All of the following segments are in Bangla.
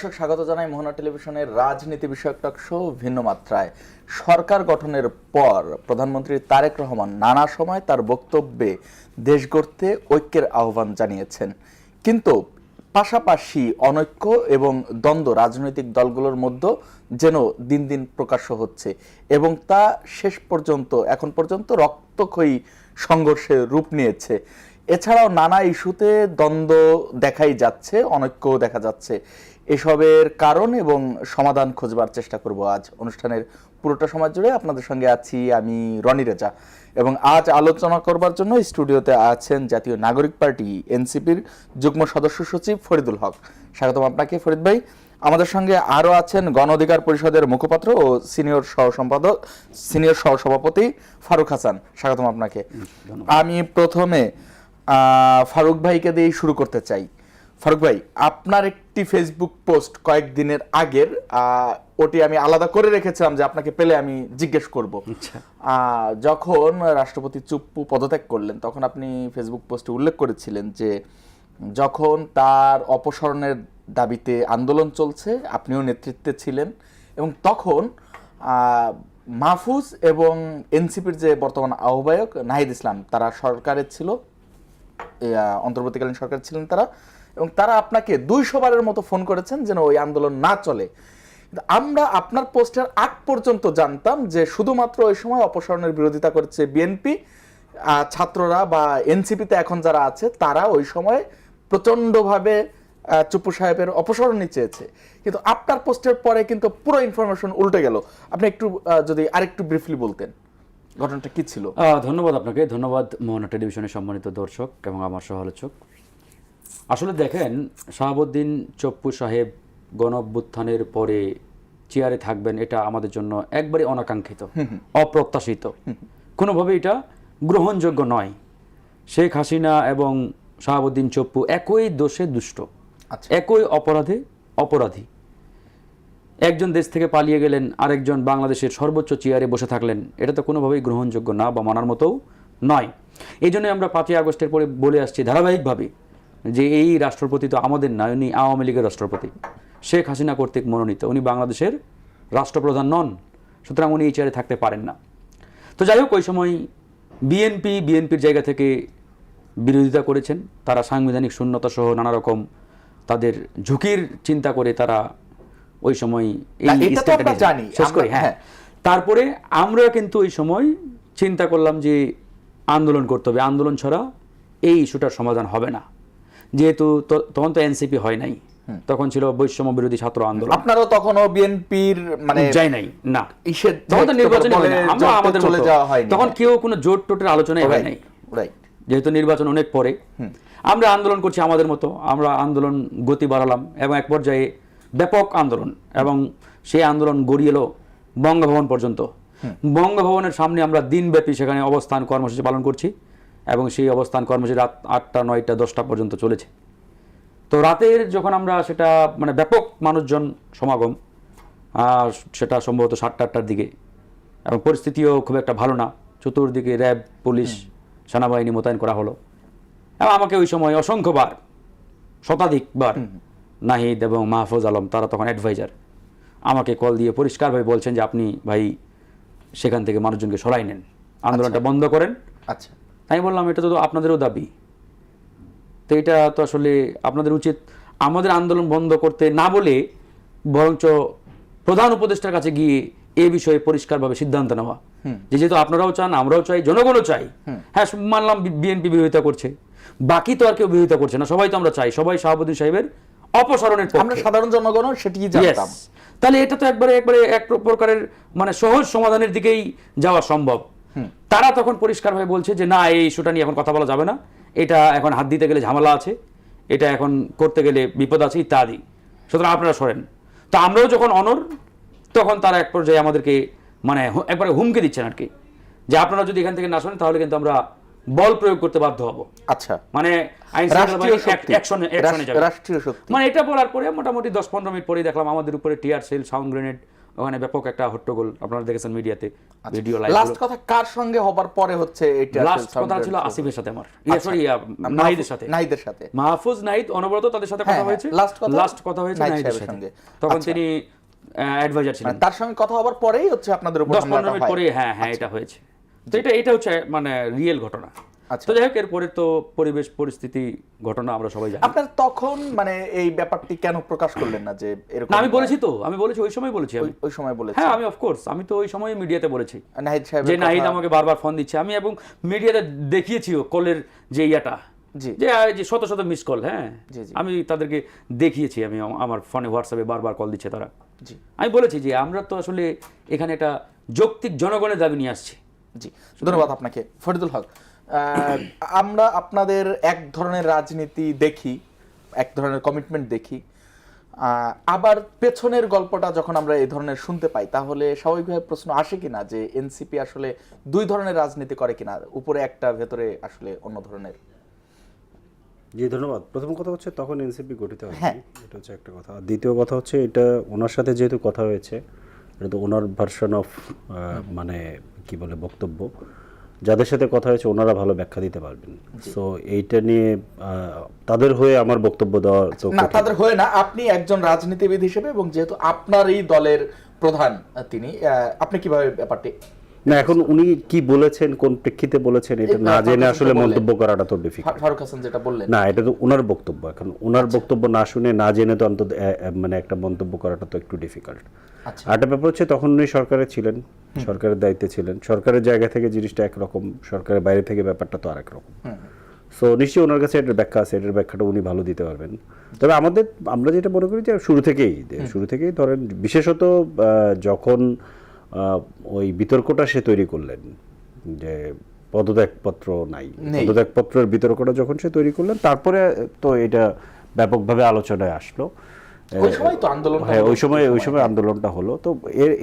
দর্শক স্বাগত জানাই মোহনা টেলিভিশনের রাজনীতি বিষয়ক টক শো ভিন্ন মাত্রায়। সরকার গঠনের পর প্রধানমন্ত্রী তারেক রহমান নানা সময় তার বক্তব্যে দেশ গড়তে ঐক্যের আহ্বান জানিয়েছেন, কিন্তু পাশাপাশি অনৈক্য এবং দ্বন্দ্ব রাজনৈতিক দলগুলোর মধ্যে যেন দিন দিন প্রকাশ্য হচ্ছে এবং তা শেষ পর্যন্ত এখন পর্যন্ত রক্তক্ষয়ী সংঘর্ষে রূপ নিয়েছে। এছাড়াও নানা ইস্যুতে দ্বন্দ্ব দেখাই যাচ্ছে, অনৈক্য দেখা যাচ্ছে। এসবের কারণ এবং সমাধান খোঁজবার চেষ্টা করব আজ অনুষ্ঠানের পুরোটা সময় জুড়ে। আপনাদের সঙ্গে আছি আমি রনি রেজা এবং আজ আলোচনা করবার জন্য স্টুডিওতে আছেন জাতীয় নাগরিক পার্টি এনসিপির যুগ্ম সদস্য সচিব ফরিদুল হক। স্বাগতম আপনাকে ফরিদ ভাই। আমাদের সঙ্গে আরও আছেন গণ অধিকার পরিষদের মুখপাত্র ও সিনিয়র সহসভাপতি ফারুক হাসান। স্বাগতম আপনাকে। আমি প্রথমে ফারুক ভাইকে দিয়ে শুরু করতে চাই। ফারুক ভাই, আপনার একটি ফেসবুক পোস্ট কয়েকদিনের আগের, ওটি আমি আলাদা করে রেখেছিলাম যে আপনাকে পেলে আমি জিজ্ঞেস করব। যখন রাষ্ট্রপতি চুপ্পু পদত্যাগ করলেন তখন আপনি ফেসবুক পোস্টে উল্লেখ করেছিলেন যে যখন তার অপসারণের দাবিতে আন্দোলন চলছে আপনিও নেতৃত্বে ছিলেন এবং তখন মাহফুজ এবং এনসিপির যে বর্তমান আহ্বায়ক নাহিদ ইসলাম তারা সরকারের ছিল, অন্তর্বর্তীকালীন সরকার ছিলেন তারা, এবং তারা আপনাকে 200 বারের মতো ফোন করেছেন যেন ওই আন্দোলন না চলে। আমরা আপনার পোস্টের আগ পর্যন্ত জানতাম যে শুধুমাত্র ওই সময় অপসারণের বিরোধিতা করেছে বিএনপি, ছাত্ররা বা এনসিপিতে এখন যারা আছে তারা ওই সময় প্রচণ্ডভাবে চুপ্পু সাহেবের অপসারণই চেয়েছে। কিন্তু আপনার পোস্টের পরে কিন্তু পুরো ইনফরমেশন উল্টে গেল। আপনি একটু যদি আরেকটু ব্রিফলি বলতেন ঘটনাটা কি ছিল। ধন্যবাদ আপনাকে, ধন্যবাদ মোহনা টেলিভিশনের সম্মানিত দর্শক এবং আমার সহ-আলোচক। আসলে দেখেন, শাহাবুদ্দিন চপ্পু সাহেব গণ-অভ্যুত্থানের পরে চেয়ারে থাকবেন এটা আমাদের জন্য একবারে অনাকাঙ্ক্ষিত, অপ্রত্যাশিত, কোনোভাবে এটা গ্রহণযোগ্য নয়। শেখ হাসিনা এবং শাহাবুদ্দিন চপ্পু একই দোষে দুষ্ট, একই অপরাধে অপরাধী। একজন দেশ থেকে পালিয়ে গেলেন, আরেকজন বাংলাদেশের সর্বোচ্চ চেয়ারে বসে থাকলেন, এটা তো কোনোভাবেই গ্রহণযোগ্য না বা মানার মতোও নয়। এই জন্য আমরা 5ই আগস্টের পরে বলে আসছি ধারাবাহিকভাবে যে এই রাষ্ট্রপতি তো আমাদের নয়, উনি আওয়ামী লীগের রাষ্ট্রপতি, শেখ হাসিনা কর্তৃক মনোনীত, উনি বাংলাদেশের রাষ্ট্রপ্রধান নন, সুতরাং উনি এই চেয়ারে থাকতে পারেন না। তো যাই হোক, ওই সময় বিএনপির জায়গা থেকে বিরোধিতা করেছেন, তারা সাংবিধানিক শূন্যতা সহ নানা রকম তাদের ঝুঁকির চিন্তা করে তারা ওই সময় শেষ করি। হ্যাঁ, তারপরে আমরা কিন্তু ওই সময় চিন্তা করলাম যে আন্দোলন করতে হবে, আন্দোলন ছাড়া এই ইস্যুটার সমাধান হবে না। যেহেতু তখন তো এনসিপি হয় নাই, তখন ছিল বৈষম্য বিরোধী ছাত্র আন্দোলন। আপনারাও তখনও বিএনপির মানে যাই নাই না, তখন তো নির্বাচন হয় না, আমরা আমাদের চলে যাওয়া হয়নি, তখন কেউ কোনো জোট টোটের আলোচনাই হয় নাই, যেহেতু নির্বাচন অনেক পরে। আমরা আন্দোলন করছি আমাদের মতো, আমরা আন্দোলন গতি বাড়ালাম এবং এক পর্যায়ে ব্যাপক আন্দোলন, এবং সেই আন্দোলন গড়িয়ে এলো বঙ্গভবন পর্যন্ত। বঙ্গভবনের সামনে আমরা দিনব্যাপী সেখানে অবস্থান কর্মসূচি পালন করছি এবং সেই অবস্থান কর্মসূচি রাত 8টা 9টা 10টা পর্যন্ত চলেছে। তো রাতের যখন আমরা সেটা মানে ব্যাপক মানুষজন সমাগম, সেটা সম্ভবত 7টা 8টার দিকে, এবং পরিস্থিতিও খুব একটা ভালো না, চতুর্দিকে র্যাব, পুলিশ, সেনাবাহিনী মোতায়েন করা হলো। এবং আমাকে ওই সময় অসংখ্যবার, শতাধিকবার নাহিদ এবং মাহফুজ আলম, তারা তখন অ্যাডভাইজার, আমাকে কল দিয়ে পরিষ্কারভাবে বলছেন যে আপনি ভাই সেখান থেকে মানুষজনকে সরাই নেন, আন্দোলনটা বন্ধ করেন। আচ্ছা, তাই বললাম এটা তো আপনাদেরও দাবি, তো এটা তো আসলে আপনাদের উচিত আমাদের আন্দোলন বন্ধ করতে না বলে বরঞ্চ প্রধান উপদেষ্টার কাছে গিয়ে এ বিষয়ে পরিষ্কারভাবে সিদ্ধান্ত নেওয়া, যে যেহেতু আপনারাও চান, আমরাও চাই, জনগণও চাই। হ্যাঁ, মানলাম বিএনপি বিরোধিতা করছে, বাকি তো আর কেউ বিরোধিতা করছে না, সবাই তো আমরা চাই, সবাই শাহাবুদ্দিন সাহেবের অপসারণের পক্ষে, আমরা সাধারণ জনগণও সেটিই জানতাম। তাহলে এটা তো একবারে এক প্রকারের মানে সহজ সমাধানের দিকেই যাওয়া সম্ভব। তারা তখন পরিষ্কারভাবে বলছে যে না, এই ইস্যুটা নিয়ে এখন কথা বলা যাবে না, এটা এখন হাত দিতে গেলে ঝামেলা আছে, এটা এখন করতে গেলে বিপদ আছে ইত্যাদি, সুতরাং আপনারা সরেন। তো আমরাও যখন অনর, তখন তারা এক পর্যায়ে আমাদেরকে মানে একবারে হুমকি দিচ্ছেন আর কি, যে আপনারা যদি এখান থেকে না শোনেন তাহলে কিন্তু আমরা বল প্রয়োগ করতে বাধ্য হব। আচ্ছা, মানে মানে এটা বলার পরে মোটামুটি 10-15 মিনিট পরেই দেখলাম আমাদের উপরে টিয়ার সেল, সাউন্ড গ্রেনেড, ওখানে ব্যাপক একটা হট্টগোল আপনারা দেখেছেন মিডিয়াতে, ভিডিও লাইভ। লাস্ট কথা কার সঙ্গে হবার পরে হচ্ছে এটা? লাস্ট কথা ছিল আসিফের সাথে আমার, সরি নাহিদের সাথে, নাহিদের সাথে। মাহফুজ নাহিদ অনবরত তাদের সাথে কথা হয়েছে, লাস্ট কথা হয়েছে নাহিদের সাথে, তখন তিনি অ্যাডভাইজার ছিলেন। তার সঙ্গে কথা হবার পরেই হচ্ছে আপনাদের উপর 10-15 মিনিট পরে, হ্যাঁ এটা হয়েছে। তো এটা হচ্ছে মানে রিয়েল ঘটনা। তো যাই হোক, এরপরে তো পরিবেশ পরিস্থিতি ঘটনা আমরা সবাই জানি। আপনার তখন মানে এই ব্যাপারটি কেন প্রকাশ করলেন না যে এরকম? না, আমি বলেছি ওই সময় বলেছি, আমি ওই সময় বলেছি। হ্যাঁ, আমি অফকোর্স আমি তো ওই সময় মিডিয়াতে বলেছি নাহিদ সাহেব যে নাহিদ আমাকে বারবার ফোন দিচ্ছে, আমি এবং মিডিয়াতে দেখিয়েছি কলের যে ইয়াটা, যে শত শত মিস কল, হ্যাঁ আমি তাদেরকে দেখিয়েছি, আমি আমার ফোনে হোয়াটসঅ্যাপে বারবার কল দিচ্ছে তারা। আমি বলেছি যে আমরা তো আসলে এখানে একটা যৌক্তিক জনগণের দাবি নিয়ে আসছি। জি, ধন্যবাদ আপনাকে ফরিদুল হক। আমরা আপনাদের এক ধরনের রাজনীতি দেখি, এক ধরনের কমিটমেন্ট দেখি, আবার পেছনের গল্পটা যখন আমরা এই ধরনের শুনতে পাই তাহলে স্বাভাবিকভাবে প্রশ্ন আসে কিনা যে এনসিপি আসলে দুই ধরনের রাজনীতি করে কিনা, উপরে একটা ভেতরে আসলে অন্য ধরনের। জি ধন্যবাদ। প্রথম কথা হচ্ছে তখন এনসিপি গঠিত হয়, এটা হচ্ছে একটা কথা। দ্বিতীয় কথা হচ্ছে এটা ওনার সাথে যেহেতু কথা হয়েছে, এটা তো ওনার ভার্সন অফ মানে কি বলে বক্তব্য, যাদের সাথে কথা হয়েছে ওনারা ভালো ব্যাখ্যা দিতে পারবেন। সো এইটা নিয়ে তাদের হয়ে আমার বক্তব্য দেওয়া তো না, তাদের হয়ে না, আপনি একজন রাজনীতিবিদ হিসেবে এবং যেহেতু আপনার এই দলের প্রধান তিনি, আপনি কিভাবে ব্যাপারটি? না, এখন উনি কি বলেছেন, কোন প্রেক্ষিতে বলেছেন, এটা না জেনে আসলে মন্তব্য করাটা তো ডিফিকাল্ট। ফারুক হাসান যেটা বললেন, না, এটা তো ওনার বক্তব্য। এখন ওনার বক্তব্য না শুনে না জেনে তো অন্তত মানে একটা মন্তব্য করাটা তো একটু ডিফিকাল্ট। আরেকটা ব্যাপার হচ্ছে তখন উনি সরকারে ছিলেন, সরকারের দায়িত্বে ছিলেন, সরকারের জায়গা থেকে জিনিসটা একরকম, সরকারের বাইরে থেকে ব্যাপারটা তো আরেক রকম। সো নিশ্চয়ই ওনার কাছে এটার ব্যাখ্যা আছে, এটার ব্যাখ্যাটা উনি ভালো দিতে পারবেন। তবে আমরা যেটা মনে করি যে শুরু থেকেই ধরেন, বিশেষত যখন ওই বিতর্কটা সে তৈরি করলেন যে পদত্যাগপত্র নাই, পদত্যাগপত্রের বিতর্কটা যখন সে তৈরি করলেন, তারপরে তো এটা ব্যাপকভাবে আলোচনায় আসলো। ওই সময় আন্দোলনটা হলো। তো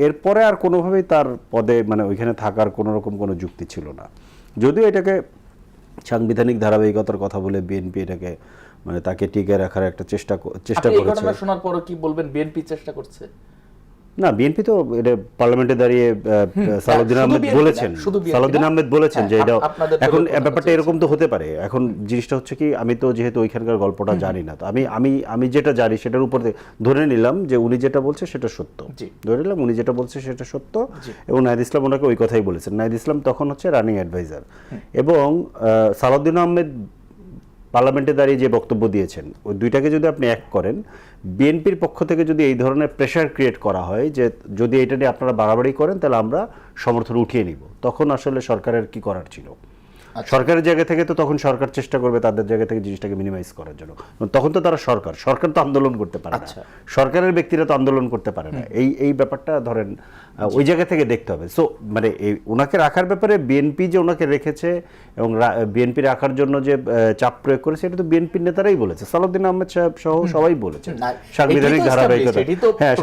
এরপরে আর কোনোভাবেই তার পদে মানে ওইখানে থাকার কোনো রকম কোনো যুক্তি ছিল না। যদিও এটাকে সাংবিধানিক ধারাবাহিকতার কথা বলে বিএনপি এটাকে মানে তাকে টিকে রাখার একটা চেষ্টা করেছে। শোনার পর কি বলবেন, বিএনপি চেষ্টা করছে? না, বিএনপি তো এটা পার্লামেন্টে দাঁড়িয়ে সালাউদ্দিন আহমেদ বলেছেন যে এটা এখন ব্যাপারটা এরকম তো হতে পারে। এখন জিনিসটা হচ্ছে কি, আমি তো যেহেতু ওইখানকার গল্পটা জানি না, তো আমি যেটা জানি সেটার উপর ধরে নিলাম যে উনি যেটা বলছে সেটা সত্য, এবং নাহিদ ইসলাম ওনাকে ওই কথাই বলেছেন। নাহিদ ইসলাম তখন হচ্ছে রানিং অ্যাডভাইজার, এবং সালাউদ্দিন আহমেদ পার্লামেন্টে দাঁড়িয়ে যে বক্তব্য দিয়েছেন, ওই দুইটাকে যদি আপনি এক করেন, বিএনপির পক্ষ থেকে যদি এই ধরনের প্রেশার ক্রিয়েট করা হয় যে যদি এটা নিয়ে আপনারা বাড়াবাড়ি করেন তাহলে আমরা সমর্থন উঠিয়ে নিব, তখন আসলে সরকারের কি করার ছিল? সরকারের জায়গা থেকে তো তখন সরকার চেষ্টা করবে তাদের জায়গা থেকে জিনিসটাকে মিনিমাইজ করার জন্য। তখন তো তারা সরকার তো আন্দোলন করতে পারে না, সরকারের ব্যক্তিরা তো আন্দোলন করতে পারে না। এই ব্যাপারটা ধরেন ওই জায়গা থেকে দেখতে হবে। সো মানে ওনাকে রাখার ব্যাপারে বিএনপি যে ওনাকে রেখেছে এবং বিএনপি রাখার জন্য যে চাপ প্রয়োগ করেছে, এটা তো বিএনপির নেতারাই বলেছে, সালাউদ্দিন আহমেদ সাহেব সহ সবাই বলেছে। সাংবিধানিক ধারাবাহিকতা,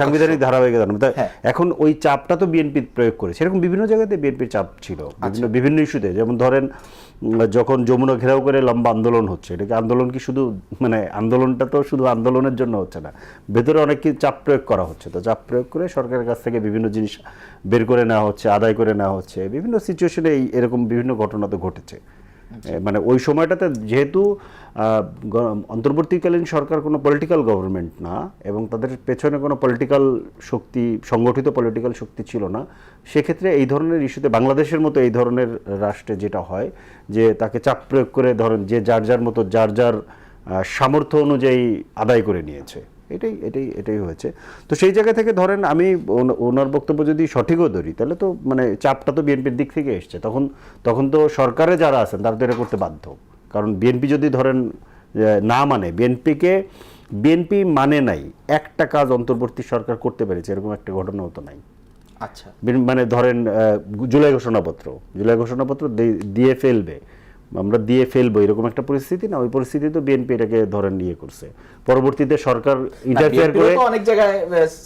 সাংবিধানিক ধারাবাহিকতা। এখন ওই চাপটা তো বিএনপি প্রয়োগ করেছে, এরকম বিভিন্ন জায়গাতে বিএনপির চাপ ছিল বিভিন্ন ইস্যুতে। যেমন ধরেন যখন যমুনা ঘেরাও করে লম্বা আন্দোলন হচ্ছে, এটাকে আন্দোলন কি শুধু মানে আন্দোলনটা তো শুধু আন্দোলনের জন্য হচ্ছে না, ভেতরে অনেক কি চাপ প্রয়োগ করা হচ্ছে। তো চাপ প্রয়োগ করে সরকারের কাছ থেকে বিভিন্ন জিনিস বের করে নেওয়া হচ্ছে, আদায় করে নেওয়া হচ্ছে, বিভিন্ন সিচুয়েশনে এরকম বিভিন্ন ঘটনা তো ঘটেছে। মানে ওই সময়টাতে যেহেতু অন্তর্বর্তীকালীন সরকার কোনো পলিটিক্যাল গভর্নমেন্ট না এবং তাদের পেছনে কোনো পলিটিক্যাল শক্তি, সংগঠিত পলিটিক্যাল শক্তি ছিল না, সেক্ষেত্রে এই ধরনের ইস্যুতে বাংলাদেশের মতো এই ধরনের রাষ্ট্রে যেটা হয় যে তাকে চাপ প্রয়োগ করে ধরেন যে যার মতো যার সামর্থ্য অনুযায়ী আদায় করে নিয়েছে, এটাই হয়েছে। তো সেই জায়গা থেকে ধরেন আমি ওনার বক্তব্য যদি সঠিকও ধরি, তাহলে তো মানে চাপটা তো বিএনপির দিক থেকে এসছে। তখন তো সরকারে যারা আছেন তারা তো এটা করতে বাধ্য, কারণ বিএনপি যদি ধরেন না মানে, বিএনপি মানে নাই একটা কাজ অন্তর্বর্তী সরকার করতে পেরেছে এরকম একটা ঘটনাও তো নাই। আচ্ছা, মানে ধরেন জুলাই ঘোষণাপত্র দিয়ে ফেলবে, আমরা দিয়ে ফেলবো এরকম একটা পরিস্থিতি না, ওই পরিস্থিতি তো বিএনপি এটাকে ধরেন করছে। পরবর্তীতে সরকার না, ইন্টারফেয়ার BNP-রও করে তো অনেক জায়গায়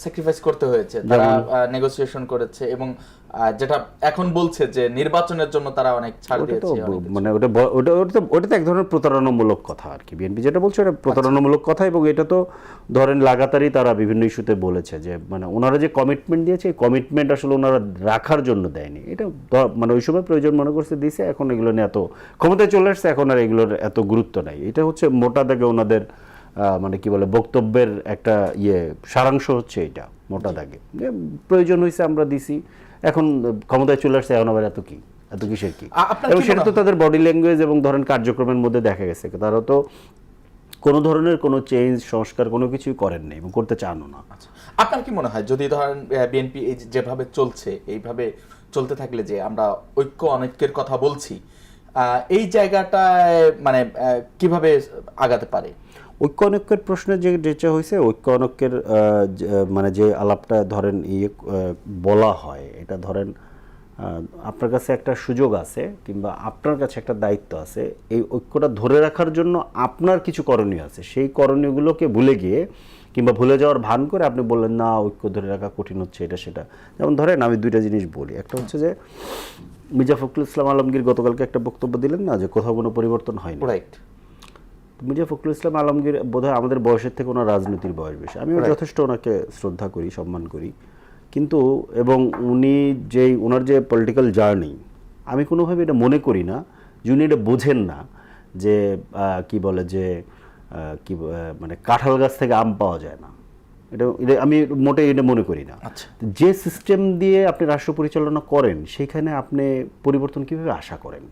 স্যাক্রিফাইস করতে হয়েছে, তারা নেগোসিয়েশন করেছে এবং যেটা এখন বলছে যে নির্বাচনের জন্য তারা অনেক ছাড় ওটা তো দিয়েছে অনেক কিছু। মানে ওটা তো এক ধরনের প্রতারণামূলক কথা আর কি। বিএনপি যেটা বলছে এটা প্রতারণামূলক কথা, এবং এটা তো ধরেন লাগাতারই তারা বিভিন্ন ইস্যুতে বলেছে যে মানে ওনারা যে কমিটমেন্ট দিয়েছে এই কমিটমেন্ট আসলে ওনারা রাখার জন্য দেয়নি। এটা মানে ওই সময় প্রয়োজন মনে করছে দিয়েছে, এখন এগুলো নিয়ে এত ক্ষমতায় চলে আসছে, এখন আর এগুলোর এত গুরুত্ব নাই। এটা হচ্ছে মোটা দাগে ওনাদের মানে কি বলে বক্তব্যের একটা সারাংশ হচ্ছে এটা মোটা দাগে, যে প্রয়োজন হয়েছে আমরা দিছি, এখন ক্ষমতায় চলে আসছে, এখন আবার এত কিসের কি। আপনার এবং কি সেটা মনে তো তাদের বডি ল্যাঙ্গুয়েজ এবং ধরেন কার্যক্রমের মধ্যে দেখা গেছে তারা তো কোনো ধরনের কোনো চেঞ্জ সংস্কার কোনো কিছুই করেন নাই এবং করতে চানও না। আচ্ছা, আপনার কি মনে হয় যদি ধরেন বিএনপি এই যেভাবে চলছে এইভাবে চলতে থাকলে যে আমরা ঐক্য অনৈক্যের কথা বলছি, এই জায়গাটায় মানে কিভাবে আগাতে পারে? ঐক্য অনৈক্যের প্রশ্নে যেটা হয়েছে, ঐক্য অনৈক্যের মানে যে আলাপটা ধরেন বলা হয়, এটা ধরেন আপনার কাছে একটা সুযোগ আছে কিংবা আপনার কাছে একটা দায়িত্ব আছে, এই ঐক্যটা ধরে রাখার জন্য আপনার কিছু করণীয় আছে, সেই করণীয়গুলোকে ভুলে গিয়ে কিংবা ভুলে যাওয়ার ভান করে আপনি বললেন না ঐক্য ধরে রাখা কঠিন হচ্ছে এটা সেটা। যেমন ধরেন আমি দুইটা জিনিস বলি, একটা হচ্ছে যে মির্জা ফখরুল ইসলাম আলমগীর গতকালকে একটা বক্তব্য দিলেন না যে কোথাও কোনো পরিবর্তন হয়নি। রাইট। মির্জা ফখরুল ইসলাম আলমগীর বোধহয় আমাদের বয়সের থেকে ওনার রাজনীতির বয়স বেশি, আমিও যথেষ্ট ওনাকে শ্রদ্ধা করি, সম্মান করি, কিন্তু এবং ওনার যে পলিটিক্যাল জার্নি, আমি কোনোভাবে এটা মনে করি না যে উনি এটা বোঝেন না যে কি বলে যে মানে কাঁঠাল গাছ থেকে আম পাওয়া যায় না, এটা আমি মোটেই এটা মনে করি না। আচ্ছা, যে সিস্টেম দিয়ে আপনি রাষ্ট্র পরিচালনা করেন সেখানে আপনি পরিবর্তন কিভাবে আশা করেন?